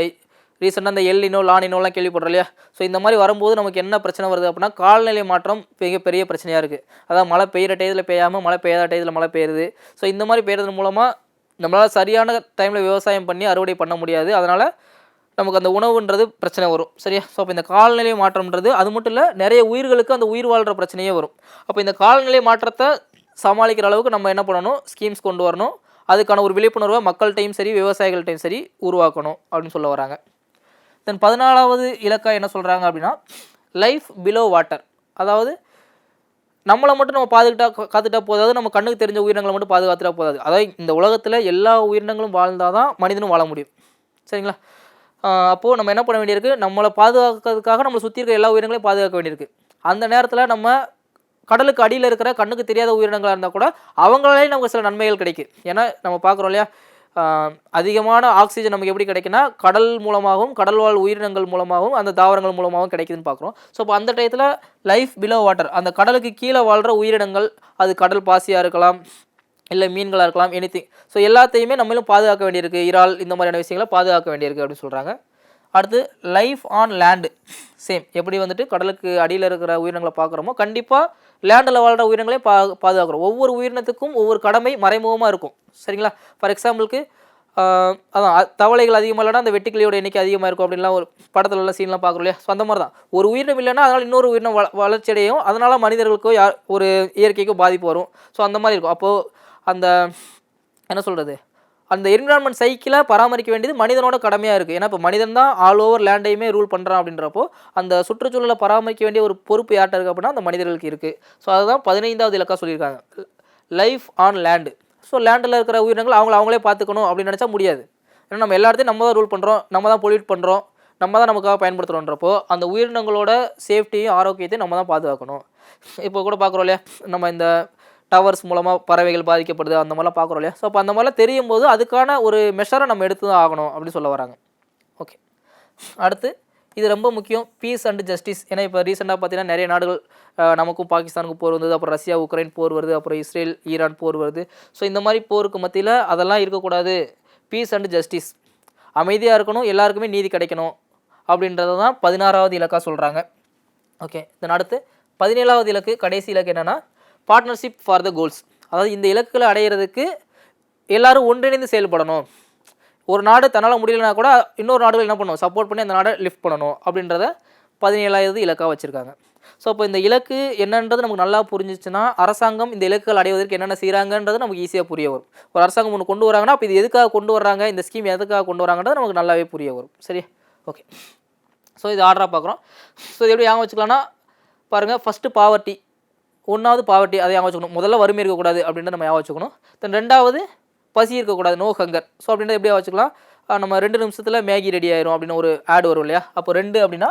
ரீசெண்டாக இந்த எல்னினோ லானினோலாம் கேள்விப்படுறோம் இல்லையா. ஸோ இந்த மாதிரி வரும்போது நமக்கு என்ன பிரச்சனை வருது அப்படின்னா காலநிலை மாற்றம் மிகப்பெரிய பிரச்சனையாக இருக்குது. அதாவது மழை பெய்கிற டயத்தில் பெய்யாமல் மழை பெய்யாத டயத்தில் மழை பெய்யுது. ஸோ இந்த மாதிரி பெய்யறது மூலமாக நம்மளால் சரியான டைமில் விவசாயம் பண்ணி அறுவடை பண்ண முடியாது. அதனால் நமக்கு அந்த உணவுன்றது பிரச்சனை வரும். சரியா. ஸோ அப்போ இந்த காலநிலை மாற்றம்ன்றது அது மட்டும் இல்லை, நிறைய உயிர்களுக்கு அந்த உயிர் வாழ்கிற பிரச்சனையே வரும். அப்போ இந்த காலநிலை மாற்றத்தை சமாளிக்கிற அளவுக்கு நம்ம என்ன பண்ணணும், ஸ்கீம்ஸ் கொண்டு வரணும். அதுக்கான ஒரு விழிப்புணர்வை மக்கள்கிட்டையும் சரி விவசாயிகள்கிட்டையும் சரி உருவாக்கணும் அப்படின்னு சொல்ல வராங்க. தென் 14வது இலக்கா என்ன சொல்கிறாங்க அப்படின்னா லைஃப் பிலோ வாட்டர். அதாவது நம்மளை மட்டும் நம்ம காத்துட்டா போதாது, நம்ம கண்ணுக்கு தெரிஞ்ச உயிரினங்களை மட்டும் பாதுகாத்துட்டா போதாது. அதாவது இந்த உலகத்தில் எல்லா உயிரினங்களும் வாழ்ந்தால் தான் மனிதனும் வாழ முடியும். சரிங்களா. அப்போது நம்ம என்ன பண்ண வேண்டியிருக்கு, நம்மளை பாதுகாக்கிறதுக்காக நம்மளை சுற்றி இருக்கிற எல்லா உயிரினங்களையும் பாதுகாக்க வேண்டியிருக்கு. அந்த நேரத்தில் நம்ம கடலுக்கு அடியில் இருக்கிற கண்ணுக்கு தெரியாத உயிரினங்களாக இருந்தால் கூட அவங்களாலே நமக்கு சில நன்மைகள் கிடைக்கும். ஏன்னா நம்ம பார்க்குறோம் இல்லையா, அதிகமான ஆக்சிஜன் நமக்கு எப்படி கிடைக்குன்னா கடல் மூலமாகவும் கடல்வாழ் உயிரினங்கள் மூலமாகவும் அந்த தாவரங்கள் மூலமாகவும் கிடைக்குதுன்னு பார்க்குறோம். ஸோ இப்போ அந்த டயத்தில் லைஃப் பிலோ வாட்டர், அந்த கடலுக்கு கீழே வாழ்கிற உயிரினங்கள், அது கடல் பாசியாக இருக்கலாம் இல்லை மீன்களாக இருக்கலாம், எனிதிங். ஸோ எல்லாத்தையுமே நம்மளும் பாதுகாக்க வேண்டியிருக்கு. இறால் இந்த மாதிரியான விஷயங்களை பாதுகாக்க வேண்டியிருக்கு அப்படின்னு சொல்கிறாங்க. அடுத்து லைஃப் ஆன் லேண்டு. சேம், எப்படி வந்துட்டு கடலுக்கு அடியில் இருக்கிற உயிரினங்களை பார்க்குறோமோ கண்டிப்பாக லேண்டில் வாழ்கிற உயிரினங்களையும் பாதுகாக்கிறோம். ஒவ்வொரு உயிரினத்துக்கும் ஒவ்வொரு கடமை மறைமுகமாக இருக்கும். சரிங்களா. ஃபார் எக்ஸாம்பிளுக்கு அதான் தவளைகள் அதிகமாக இல்லைனா அந்த வெட்டுக்கிளியோட எண்ணிக்கை அதிகமாக இருக்கும் அப்படின்லாம் ஒரு படத்துலலாம் சீன்லாம் பார்க்குறோம் இல்லையா. ஸோ அந்த மாதிரி தான் ஒரு உயிரினம் இல்லைன்னா அதனால் இன்னொரு உயிரினம் வளர்ச்சியடையும், அதனால் மனிதர்களுக்கோ ஒரு இயற்கைக்கோ பாதிப்பு வரும். ஸோ அந்த மாதிரி இருக்கும். அப்போது அந்த என்ன சொல்கிறது, அந்த என்விரான்மெண்ட் சைக்கிளை பராமரிக்க வேண்டியது மனிதனோட கடமையாக இருக்குது. ஏன்னா இப்போ மனிதன் தான் ஆல் ஓவர் லேண்டையுமே ரூல் பண்ணுறான் அப்படின்றப்போ அந்த சுற்றுச்சூழலை பராமரிக்க வேண்டிய ஒரு பொறுப்பு யார்கிட்ட இருக்குது அப்படின்னா அந்த மனிதர்களுக்கு இருக்குது. ஸோ அதுதான் 15வது இலக்கா சொல்லியிருக்காங்க, லைஃப் ஆன் லேண்டு. ஸோ லேண்டில் இருக்கிற உயிரினங்கள் அவங்களே பார்த்துக்கணும் அப்படின்னு நினச்சா முடியாது. ஏன்னா நம்ம எல்லா இடத்தையும் நம்ம தான் ரூல் பண்ணுறோம், நம்ம தான் பொல்யூட் பண்ணுறோம், நம்ம தான் நமக்காக பயன்படுத்துகிறோன்றப்போ அந்த உயிரினங்களோட சேஃப்டியும் ஆரோக்கியத்தையும் நம்ம தான் பாதுகாக்கணும். இப்போ கூட பார்க்குறோம் இல்லையா, நம்ம இந்த டவர்ஸ் மூலமாக பறவைகள் பாதிக்கப்படுது அந்த மாதிரிலாம் பார்க்குறோம் இல்லையா. ஸோ அப்போ அந்த மாதிரிலாம் தெரியும் போது அதுக்கான ஒரு மெஷரை நம்ம எடுத்து தான் ஆகணும் அப்படின்னு சொல்ல வராங்க. ஓகே, அடுத்து இது ரொம்ப முக்கியம், பீஸ் அண்ட் ஜஸ்டிஸ். ஏன்னா இப்போ ரீசெண்டாக பார்த்தீங்கன்னா நிறைய நாடுகள் நமக்கும் பாகிஸ்தானுக்கும் போர் வந்தது, அப்புறம் ரஷ்யா உக்ரைன் போர் வருது, அப்புறம் இஸ்ரேல் ஈரான் போர் வருது. ஸோ இந்த மாதிரி போருக்கு மத்தியில் அதெல்லாம் இருக்கக்கூடாது, பீஸ் அண்ட் ஜஸ்டிஸ், அமைதியாக இருக்கணும், எல்லாருக்குமே நீதி கிடைக்கணும் அப்படின்றது தான் 16வது இலக்காக சொல்கிறாங்க. ஓகே, இதன் அடுத்து 17வது இலக்கு, கடைசி இலக்கு என்னென்னா பார்ட்னர்ஷிப் ஃபார் த கோல்ஸ். அதாவது இந்த இலக்குகளை அடையிறதுக்கு எல்லோரும் ஒன்றிணைந்து செயல்படணும். ஒரு நாடு தன்னால் முடியலனா கூட இன்னொரு நாடுகள் என்ன பண்ணணும், சப்போர்ட் பண்ணி அந்த நாடை லிஃப்ட் பண்ணணும் அப்படின்றத 17வது இலக்காக வச்சுருக்காங்க. ஸோ இப்போ இந்த இலக்கு என்னன்றது நமக்கு நல்லா புரிஞ்சிச்சுன்னா அரசாங்கம் இந்த இலக்குகள் அடைவதற்கு என்னென்ன செய்கிறாங்கன்றது நமக்கு ஈஸியாக புரிய வரும். ஒரு அரசாங்கம் ஒன்று கொண்டு வராங்கன்னா அப்போ இது எதுக்காக கொண்டு வர்றாங்க, இந்த ஸ்கீம் எதுக்காக கொண்டு வராங்கன்றது நமக்கு நல்லாவே புரிய வரும். சரி, ஓகே. ஸோ இது ஆர்டராக பார்க்குறோம். ஸோ இது எப்படி ஞாபகம் வச்சுக்கலாம்னா பாருங்கள், ஃபஸ்ட்டு பாவர்ட்டி, 1வது பாவர்ட்டி, அதை ஞாபகம் வச்சுக்கணும். முதல்ல வறுமை இருக்கக்கூடாது அப்படின்றத நம்ம ஞாபகம் வச்சுக்கணும். தென் 2வது பசி இருக்கக்கூடாது, நோ ஹங்கர். ஸோ அப்படின்றத எப்படியா வச்சுக்கலாம், நம்ம 2 நிமிஷத்தில் மேகி ரெடி ஆயிரும் அப்படின்னு ஒரு ஆட் வரும் இல்லையா. அப்போ 2 அப்படின்னா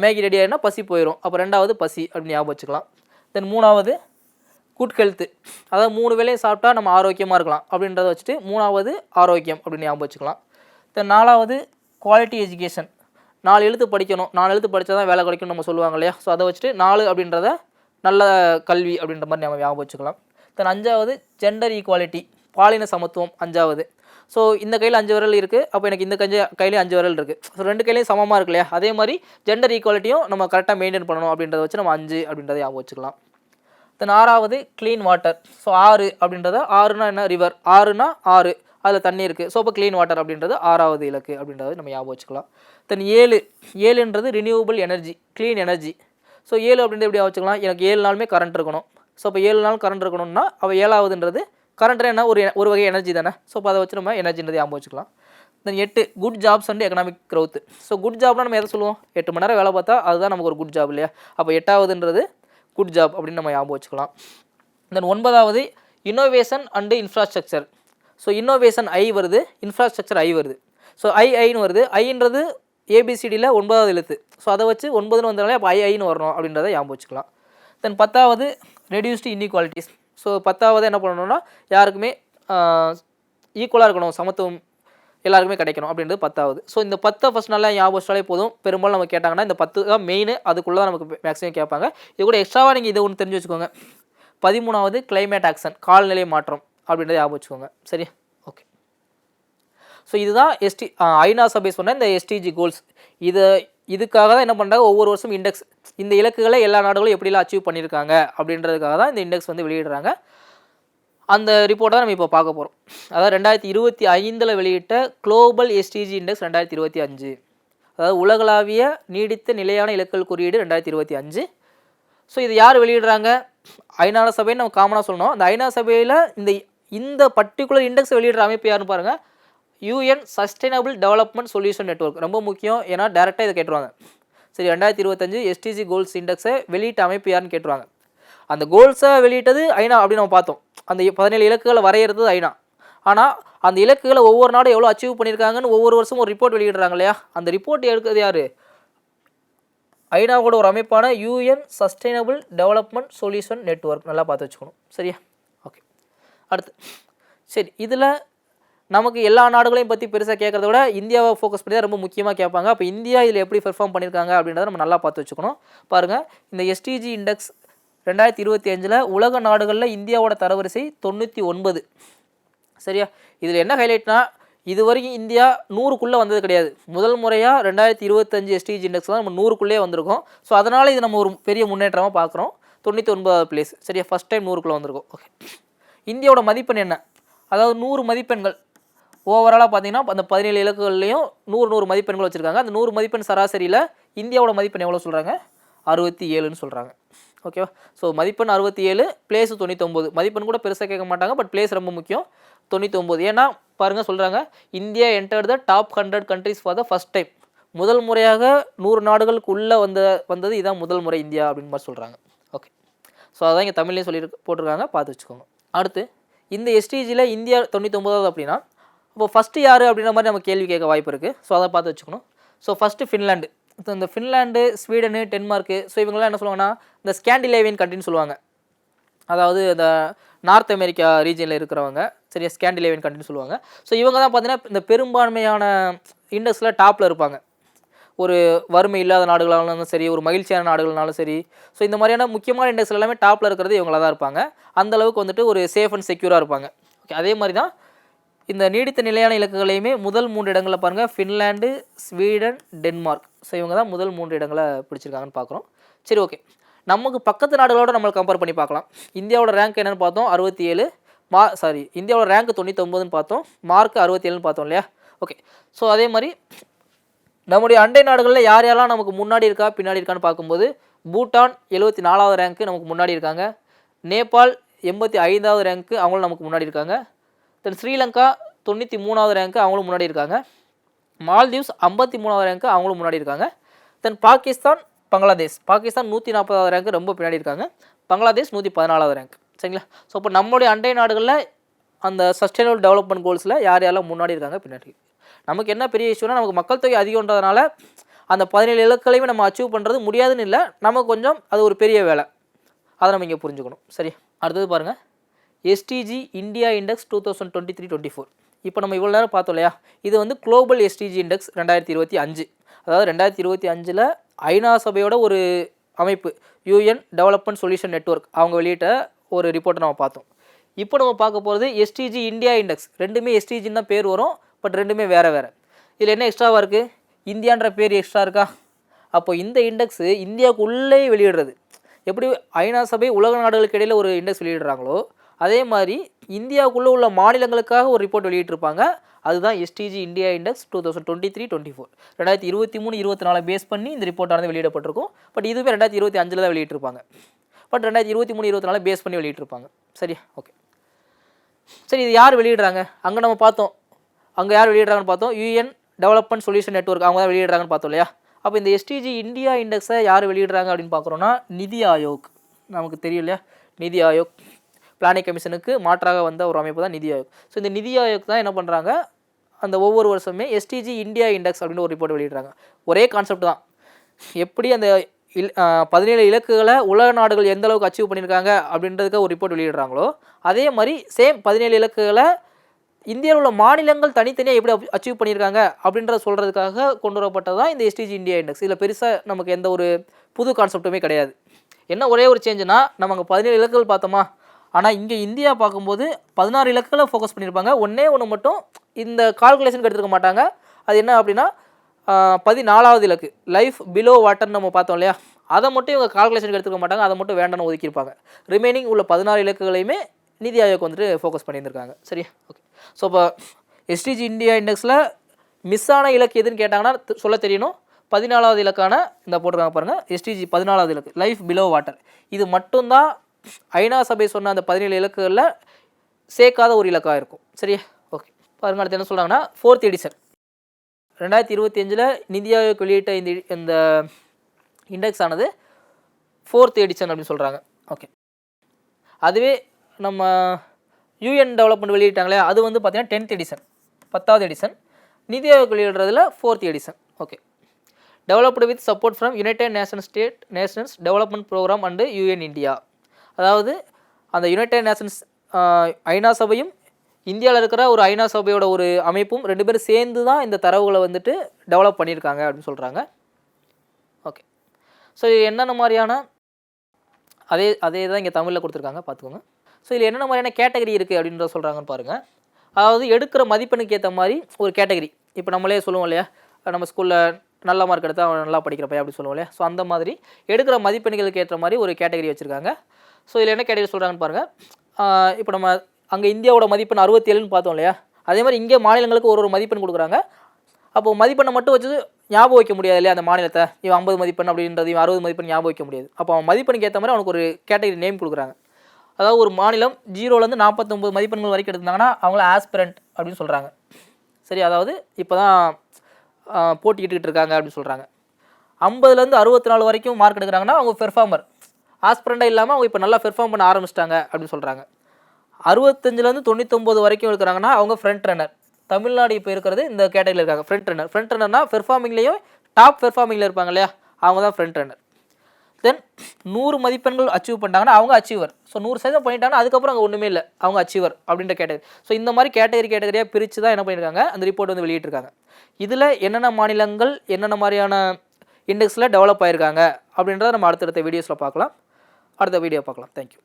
மேகி ரெடி ஆகிடுனா பசி போயிடும். அப்போ 2வது பசி அப்படின்னு ஞாபகம் வச்சுக்கலாம். தென் 3வது குட் ஹெல்த்து, அதாவது 3 வேளையும் சாப்பிட்டா நம்ம ஆரோக்கியமாக இருக்கலாம் அப்படின்றத வச்சுட்டு 3வது ஆரோக்கியம் அப்படின்னு ஞாபகம் வச்சுக்கலாம். தென் 4வது குவாலிட்டி எஜுகேஷன், 4 எழுத்து படிக்கணும், 4 எழுத்து படித்தா தான் வேலை கிடைக்கும்னு நம்ம சொல்லுவாங்க இல்லையா. ஸோ அதை வச்சுட்டு 4 அப்படின்றத நல்ல கல்வி அப்படின்ற மாதிரி நம்ம ஞாபகம் வச்சுக்கலாம். தென் 5வது ஜெண்டர் ஈக்குவாலிட்டி, பாலின சமத்துவம் 5வது. ஸோ இந்த கையில் 5 விரல் இருக்குது, அப்போ எனக்கு இந்த கையிலேயும் 5 விரல் இருக்குது. ஸோ 2 கையிலையும் சமமாக இருக்கு இல்லையா. அதே மாதிரி ஜெண்டர் ஈக்குவாலிட்டியும் நம்ம கரெக்டாக மெயின்டைன் பண்ணணும் அப்படின்றத வச்சு நம்ம 5 அப்படின்றத ஞாபகம் வச்சுக்கலாம். தென் 6வது க்ளீன் வாட்டர். ஸோ 6 அப்படின்றத, 6னா என்ன, ரிவர், 6னா 6, அதில் தண்ணி இருக்குது. ஸோ இப்போ க்ளீன் வாட்டர் அப்படின்றது 6வது இலக்கு அப்படின்றத நம்ம ஞாபகம் வச்சுக்கலாம். தென் 7ன்றது renewable energy, clean energy. So 7 அப்படின்றது எப்படி வச்சுக்கலாம், எனக்கு 7 நாளுமே கரண்ட் இருக்கணும். ஸோ இப்போ 7 நாள் கரண்ட் இருக்கணும்னா அவள் 7வதுன்றது கரண்ட் என்ன, ஒரு வகை எனர்ஜி தானே. ஸோ இப்போ அதை வச்சு நம்ம எனர்ஜின்றது ஞாபகம் வச்சுக்கலாம். தென் 8 good jobs and economic growth. So good Jaffna நம்ம எதை சொல்லுவோம், 8 மணி நேரம் வேலை பார்த்தா அதுதான் நமக்கு ஒரு குட் ஜாப் இல்லையா. அப்போ 8வதுன்றது குட் ஜாப் அப்படின்னு நம்ம ஞாபகம் வச்சுக்கலாம். தென் 9வது innovation and infrastructure. So innovation ஐ வருது, இன்ஃப்ராஸ்ட்ரக்சர் ஐ வருது. ஸோ ஐன்னு வருது, ஐன்றது ஏபிசிடியில் 9வது எழுத்து. ஸோ அதை வச்சு 9ன்னு வந்தாலே அப்போ ஐன்னு வரணும் அப்படின்றத ஞாபகம் வச்சுக்கலாம். தென் 10வது ரெடியூஸ்டு இன்இக்வாலிட்டிஸ். ஸோ 10வது என்ன பண்ணணும்னா யாருக்குமே ஈக்குவலாக இருக்கணும், சமத்துவம் எல்லாருக்குமே கிடைக்கணும் அப்படின்றது 10வது. ஸோ இந்த 10 ஃபஸ்ட் நல்லா ஞாபகம் வச்சாலே போதும். பெரும்பாலும் நம்ம கேட்டாங்கன்னா இந்த 10 தான் மெயின், அதுக்குள்ளே தான் நமக்கு மேக்ஸிமம் கேட்பாங்க. இது கூட எக்ஸ்ட்ராவாக நீங்கள் இதை ஒன்று தெரிஞ்சு வச்சுக்கோங்க. 13வது கிளைமேட் ஆக்ஷன், காலநிலை மாற்றம் அப்படின்றத ஞாபகம் வச்சுக்கோங்க. சரி, ஓகே. ஸோ இதுதான் ஐநா சபை சொன்ன இந்த எஸ்டிஜி கோல்ஸ். இதுக்காக தான் என்ன பண்ணுறாங்க, ஒவ்வொரு வருஷம் இண்டெக்ஸ், இந்த இலக்குகளை எல்லா நாடுகளும் எப்படிலாம் அச்சீவ் பண்ணியிருக்காங்க அப்படின்றதுக்காக தான் இந்த இண்டெக்ஸ் வந்து வெளியிடுறாங்க. அந்த ரிப்போர்ட்டை தான் நம்ம இப்போ பார்க்க போகிறோம். அதாவது 2025 வெளியிட்ட குளோபல் எஸ்டிஜி இண்டெக்ஸ் 2025, அதாவது உலகளாவிய நீடித்த நிலையான இலக்குகள் குறியீடு 2025. ஸோ இது யார் வெளியிடுறாங்க, ஐநா சபைன்னு நம்ம காமனாக சொல்லணும். அந்த ஐநா சபையில் இந்த பர்டிகுலர் இண்டெக்ஸ் வெளியிடுற அமைப்பு யாருன்னு பாருங்கள், UN sustainable development solution network. ரொம்ப முக்கியம், ஏன்னா டேரெக்டாக இதை கேட்டுருவாங்க. சரி, 2025 எஸ்டிஜி கோல்ஸ் இண்டெக்ஸை வெளியிட்ட அமைப்பு யாருன்னு கேட்டுருவாங்க. அந்த கோல்ஸை வெளியிட்டது ஐநா அப்படின்னு நம்ம பார்த்தோம். அந்த 17 இலக்குகளை வரைகிறது ஐநா. ஆனால் அந்த இலக்குகளை ஒவ்வொரு நாடும் எவ்வளோ அச்சீவ் பண்ணியிருக்காங்கன்னு ஒவ்வொரு வருஷமும் ஒரு ரிப்போர்ட் வெளியிடுறாங்க இல்லையா. அந்த ரிப்போர்ட் எடுக்கிறது யார், ஐநாவோட ஒரு அமைப்பான UN sustainable development solution network. நல்லா பார்த்து வச்சுக்கணும். சரியா, ஓகே. அடுத்து சரி, இதில் நமக்கு எல்லா நாடுகளையும் பற்றி பெருசாக கேட்குறத விட இந்தியாவை ஃபோக்கஸ் பண்ணி தான் ரொம்ப முக்கியமாக கேட்பாங்க. அப்போ இந்தியா இதில் எப்படி பெர்ஃபார்ம் பண்ணியிருக்காங்க அப்படின்றத நம்ம நல்லா பார்த்து வச்சுக்கணும். பாருங்கள், இந்த எஸ்டிஜி இண்டெக்ஸ் 2025 உலக நாடுகளில் இந்தியாவோட தரவரிசை 99. சரியா, இதில் என்ன ஹைலைட்னா, இது வரைக்கும் இந்தியா 100க்குள்ளே வந்தது கிடையாது. முதல் முறையாக 2025 எஸ்டிஜி இண்டெக்ஸ் தான் நம்ம 100க்குள்ளே வந்திருக்கோம். ஸோ அதனால் இது நம்ம ஒரு பெரிய முன்னேற்றமாக பார்க்குறோம். 99வது பிளேஸ். சரியா, ஃபஸ்ட் டைம் 100க்குள்ளே வந்திருக்கோம். ஓகே, இந்தியாவோட மதிப்பெண் என்ன, அதாவது 100 மதிப்பெண்கள் ஓவராலாக பார்த்தீங்கன்னா அந்த 17 இலக்குகள்லையும் 100 மதிப்பெண்கள் வச்சுருக்காங்க. அந்த 100 மதிப்பெண் சராசரியில் இந்தியாவோட மதிப்பெண் எவ்வளோ சொல்கிறாங்க, 67ன்னு சொல்கிறாங்க. ஓகேவா. ஸோ மதிப்பெண் 67, பிளேஸு 99. மதிப்பெண் கூட பெருசாக கேட்க மாட்டாங்க, பட் பிளேஸ் ரொம்ப முக்கியம். 99. ஏன்னா பாருங்கள் சொல்கிறாங்க, India entered the top 100 countries for the first time. முதல் முறையாக 100 நாடுகளுக்குள்ளே வந்தது இதான் முதல் முறை இந்தியா அப்படின்னு மாதிரி சொல்கிறாங்க. ஓகே, ஸோ அதான் இங்கே தமிழ்லேயும் போட்டிருக்காங்க, பார்த்து வச்சுக்கோங்க. அடுத்து இந்த எஸ்டிஜியில் இந்தியா 99வது அப்படின்னா இப்போ ஃபஸ்ட்டு யார் அப்படின்ற மாதிரி நம்ம கேள்வி கேட்க வாய்ப்பு இருக்குது. ஸோ அதை பார்த்து வச்சுக்கணும். So first Finland. இந்த ஃபின்லாண்டு, ஸ்வீடனு, டென்மார்க்கு, ஸோ இவங்கெல்லாம் என்ன சொல்லுவாங்கன்னா இந்த ஸ்கேண்டிலேவியன் கண்ட்ரின்னு சொல்லுவாங்க. அதாவது இந்த நார்த் அமெரிக்கா ரீஜனில் இருக்கிறவங்க, சரியா, ஸ்கேண்டிலேவியன் கண்ட்ரின்னு சொல்லுவாங்க. ஸோ இவங்க தான் பார்த்தீங்கன்னா இந்த பெரும்பான்மையான இண்டெக்ஸில் டாப்பில் இருப்பாங்க. ஒரு வறுமை இல்லாத நாடுகளாலும் சரி, ஒரு மகிழ்ச்சியான நாடுகள்னாலும் சரி, ஸோ இந்த மாதிரியான முக்கியமான இண்டெக்ஸ் எல்லாமே டாப்பில் இருக்கிறது இவங்களாக தான் இருப்பாங்க. அந்தளவுக்கு வந்துட்டு ஒரு சேஃப் அண்ட் செக்யூராக இருப்பாங்க. ஓகே, அதே மாதிரி தான் இந்த நீடித்த நிலையான இலக்குகளையுமே முதல் 3 இடங்களில் பாருங்கள், ஃபின்லாண்டு, ஸ்வீடன், டென்மார்க். ஸோ இவங்க தான் முதல் 3 இடங்களை பிடிச்சிருக்காங்கன்னு பார்க்குறோம். சரி, ஓகே. நமக்கு பக்கத்து நாடுகளோடு நம்மளை கம்பேர் பண்ணி பார்க்கலாம். இந்தியாவோட ரேங்க் என்னென்னு பார்த்தோம், 67. இந்தியாவோட ரேங்க் 99ன்னு பார்த்தோம், மார்க் 67ன்னு பார்த்தோம் இல்லையா? ஓகே. ஸோ அதே மாதிரி நம்முடைய அண்டை நாடுகளில் யார் யாரெல்லாம் நமக்கு முன்னாடி இருக்கா பின்னாடி இருக்கான்னு பார்க்கும்போது, பூட்டான் 74வது ரேங்க்கு நமக்கு முன்னாடி இருக்காங்க. நேபாள் 85வது ரேங்க்கு, அவங்களும் நமக்கு முன்னாடி இருக்காங்க. தென் ஸ்ரீலங்கா 93வது ரேங்க்கு, அவங்களும் முன்னாடி இருக்காங்க. மால்தீவ்ஸ் 53வது ரேங்க்கு, அவங்களும் முன்னாடி இருக்காங்க. தென் பாகிஸ்தான் 140வது ரேங்க்கு, ரொம்ப பின்னாடி இருக்காங்க. பங்களாதேஷ் 114வது ரேங்க். சரிங்களா? ஸோ இப்போ நம்மளுடைய அண்டை நாடுகளில் அந்த சஸ்டைனபிள் டெவலப்மெண்ட் கோல்ஸில் யார் யாரெல்லாம் முன்னாடி இருக்காங்க பின்னாடி. நமக்கு என்ன பெரிய இஷ்யூனா, நமக்கு மக்கள் தொகை அதிகன்றதுனால அந்த 17 இலக்குகளையுமே நம்ம அச்சீவ் பண்ணுறது முடியாதுன்னு இல்லை, நமக்கு கொஞ்சம் அது ஒரு பெரிய வேலை. அதை நம்ம இங்கே புரிஞ்சுக்கணும். சரி, அடுத்தது பாருங்கள், எஸ்டிஜி இந்தியா இண்டெக்ஸ் 2023-24. இப்போ நம்ம இவ்வளோ நேரம் பார்த்தோம் இல்லையா, இது வந்து குளோபல் எஸ்டிஜி இண்டெக்ஸ் 2025. அதாவது 2025 ஐநா சபையோட ஒரு அமைப்பு, யூஎன் டெவலப்மெண்ட் சொல்யூஷன் நெட்வொர்க், அவங்க வெளியிட்ட ஒரு ரிப்போர்ட்டை நம்ம பார்த்தோம். இப்போ நம்ம பார்க்க போகிறது எஸ்டிஜி இந்தியா இண்டெக்ஸ். ரெண்டுமே எஸ்டிஜின்னு தான் பேர் வரும், பட் ரெண்டுமே வேறு வேறு. இதில் என்ன எக்ஸ்ட்ராவாக இருக்குது, இந்தியான்ற பேர் எக்ஸ்ட்ரா இருக்கா? அப்போ இந்த இண்டெக்ஸு இந்தியாவுக்குள்ளே வெளியிடுறது. எப்படி ஐநா சபை உலக நாடுகளுக்கு இடையில் ஒரு இண்டெக்ஸ் வெளியிடுறாங்களோ, அதே மாதிரி இந்தியாவுக்குள்ளே உள்ள மாநிலங்களுக்காக ஒரு ரிப்போர்ட் வெளியிட்டிருப்பாங்க. அதுதான் எஸ்டிஜி இந்தியா இண்டெக்ஸ் 2023-24. 2023-24 பேஸ் பண்ணி இந்த ரிப்போர்ட்டானது வெளியிடப்பட்டிருக்கும். பட் இதுவே 2025 தான் வெளியிட்டிருப்பாங்க. பட் 2023-24 பேஸ் பண்ணி வெளியிட்டிருப்பாங்க. சரியா? ஓகே. சரி, இது யார் வெளியிடுறாங்க? அங்கே நம்ம பார்த்தோம், அங்கே யார் வெளியிடுறாங்கன்னு பார்த்தோம், யூஎன் டெவலப்மெண்ட் சொல்யூஷன் நெட்வொர்க், அவங்க தான் வெளியிடுறாங்கன்னு பார்த்தோம் இல்லையா? அப்போ இந்த எஸ்டிஜி இந்தியா இண்டெக்ஸை யார் வெளியிடுறாங்க அப்படின்னு பார்க்குறோன்னா, நிதி ஆயோக். நமக்கு தெரியும் இல்லையா, நிதி ஆயோக் பிளானிங் கமிஷனுக்கு மாற்றாக வந்த ஒரு அமைப்பு தான் நிதி ஆயோக். ஸோ இந்த நிதி ஆயோக் தான் என்ன பண்ணுறாங்க, அந்த ஒவ்வொரு வருஷமே எஸ்டிஜி இந்தியா இண்டெக்ஸ் அப்படின்னு ஒரு ரிப்போர்ட் வெளியிடுறாங்க. ஒரே கான்செப்ட் தான். எப்படி அந்த 17 இலக்குகளை உலக நாடுகள் எந்த அளவுக்கு அச்சீவ் பண்ணியிருக்காங்க அப்படின்றதுக்கு ஒரு ரிப்போர்ட் வெளியிடுறாங்களோ, அதே மாதிரி சேம் 17 இலக்குகளை இந்தியாவில் உள்ள மாநிலங்கள் தனித்தனியாக எப்படி அச்சீவ் பண்ணியிருக்காங்க அப்படின்றத சொல்கிறதுக்காக கொண்டு வரப்பட்டது தான் இந்த எஸ்டிஜி இந்தியா இண்டெக்ஸ். இதில் பெருசாக நமக்கு எந்த ஒரு புது கான்செப்ட்டுமே கிடையாது. என்ன ஒரே ஒரு சேஞ்சுனா, நம்ம அங்கே 17 இலக்குகள் பார்த்தோமா, ஆனால் இங்கே இந்தியா பார்க்கும்போது 16 இலக்குகளை ஃபோக்கஸ் பண்ணியிருப்பாங்க. ஒன்று மட்டும் இந்த கால்குலேஷனுக்கு எடுத்துக்க மாட்டாங்க. அது என்ன அப்படின்னா, 14வது இலக்கு லைஃப் பிலோ வாட்டர்னு நம்ம பார்த்தோம் இல்லையா, அதை மட்டும் இவங்க கால்குலேஷனுக்கு எடுத்துக்க மாட்டாங்க. அதை மட்டும் வேண்டாம்னு ஒதுக்கியிருப்பாங்க. ரிமைனிங் உள்ள 16 இலக்குகளையுமே நிதி ஆயோக் வந்துட்டு ஃபோக்கஸ் பண்ணியிருந்திருக்காங்க. சரியா? ஓகே. ஸோ இப்போ எஸ்டிஜி இந்தியா இண்டெக்ஸில் மிஸ் ஆன இலக்கு எதுன்னு கேட்டாங்கன்னா சொல்ல தெரியணும். 14வது இலக்கான இந்த போட்டிருக்காங்க பாருங்கள், எஸ்டிஜி 14வது இலக்கு லைஃப் பிலோ வாட்டர். இது மட்டும்தான் ஐநா சபை சொன்ன அந்த 17 இலக்குகளில் சேர்க்காத ஒரு இலக்காக இருக்கும். சரியா? ஓகே. பாருங்கள், அடுத்து என்ன சொல்கிறாங்கன்னா, 4th எடிஷன் 2025 நிதி ஆயோக் வெளியிட்ட இந்த இண்டெக்ஸ் ஆனது 4th எடிஷன் அப்படின்னு சொல்கிறாங்க. ஓகே. அதுவே நம்ம யூஎன் டெவலப்மெண்ட் வெளியிட்டாங்களே, அது வந்து பார்த்திங்கன்னா 10th எடிஷன், 10வது எடிஷன். நிதி ஆயோக் வெளியிடுறதுல 4th edition. Okay. Developed with support from United Nations development programme and UN India. அதாவது அந்த யுனைடெட் நேஷன்ஸ் ஐநா சபையும் இந்தியாவில் இருக்கிற ஒரு ஐநா சபையோட ஒரு அமைப்பும் 2 பேரும் சேர்ந்து தான் இந்த தரவுகளை வந்துட்டு டெவலப் பண்ணியிருக்காங்க அப்படின்னு சொல்கிறாங்க. ஓகே. ஸோ என்னென்ன மாதிரியான அதே தான் இங்கே தமிழில் கொடுத்துருக்காங்க, பார்த்துக்கோங்க. ஸோ இதில் என்னென்ன மாதிரியான கேட்டகரி இருக்குது அப்படின்றத சொல்கிறாங்கன்னு பாருங்கள். அதாவது எடுக்கிற மதிப்பெண்ணுக்கு ஏற்ற மாதிரி ஒரு கேட்டகரி. இப்போ நம்மளே சொல்லுவோம் இல்லையா, நம்ம ஸ்கூலில் நல்ல மார்க் எடுத்தால் அவன் நல்லா படிக்கிற பையன் அப்படி சொல்லுவோம் இல்லையா. ஸோ அந்த மாதிரி எடுக்கிற மதிப்பெண்களுக்கு ஏற்ற மாதிரி ஒரு கேட்டகரி வச்சுருக்காங்க. ஸோ இதில் என்ன கேட்டகரி சொல்கிறாங்கன்னு பாருங்கள். இப்போ நம்ம அங்கே இந்தியாவோட மதிப்பெண் 67ன்னு பார்த்தோம் இல்லையா, அதே மாதிரி இங்கே மாநிலங்களுக்கு ஒரு மதிப்பெண் கொடுக்குறாங்க. அப்போது மதிப்பெண்ணை மட்டும் வச்சு ஞாபகம் வைக்க முடியாது இல்லையா, அந்த மாநிலத்தை இவன் 50 மதிப்பெண் அப்படின்றது, இவன் 60 மதிப்பெண் ஞாபகம் வைக்க முடியாது. அப்போ அவன் மதிப்பெண்ணுக்கு ஏற்ற மாதிரி அவனுக்கு ஒரு கேட்டகரி நேம் கொடுக்குறாங்க. அதாவது ஒரு மாநிலம் 0லேருந்து 49 மதிப்பெண்கள் வரைக்கும் எடுத்தாங்கன்னா அவங்கள ஆஸ்பிரண்ட் அப்படின்னு சொல்கிறாங்க. சரி, அதாவது இப்போ தான் போட்டிக்கிட்டு இருக்காங்க அப்படின்னு சொல்கிறாங்க. 50லேருந்து 64 வரைக்கும் மார்க் எடுக்கிறாங்கன்னா அவங்க பெர்ஃபார்மர். ஆஸ்பிரண்டாக இல்லாமல் அவங்க இப்போ நல்லா பெர்ஃபார்ம் பண்ண ஆரம்பிச்சிட்டாங்க அப்படின்னு சொல்கிறாங்க. 65லேருந்து 99 வரைக்கும் இருக்கிறாங்கன்னா அவங்க ஃப்ரண்ட் ரன்னர். தமிழ்நாடு இப்போ இருக்கிறது இந்த கேட்டகரியில் இருக்காங்க ஃப்ரண்ட் ரன்னர். ஃப்ரண்ட் ரன்னர்னா பெர்ஃபார்மிங்லேயும் டாப் பெர்ஃபார்மிங்கில் இருப்பாங்க இல்லையா, அவங்க தான் ஃப்ரண்ட் ரன்னர். தென் 100 மதிப்பெண்கள் அச்சீவ் பண்ணிட்டாங்கன்னா அவங்க அச்சீவர். ஸோ 100% பண்ணிட்டாங்கன்னா அதுக்கப்புறம் அங்கே ஒன்றுமே இல்லை, அவங்க அச்சீவர் அப்படின்ற கேட்டகரி. ஸோ இந்த மாதிரி கேட்டகரியாக பிரித்து தான் என்ன பண்ணியிருக்காங்க, அந்த ரிப்போர்ட் வந்து வெளியிட்டிருக்காங்க. இதில் என்னென்ன மாநிலங்கள் என்னென்ன மாதிரியான இண்டெக்ஸில் டெவலப் ஆகிருக்காங்க அப்படின்றத நம்ம அடுத்தடுத்த வீடியோஸில் பார்க்கலாம். அடுத்த வீடியோ பார்க்கலாம். தேங்க்யூ.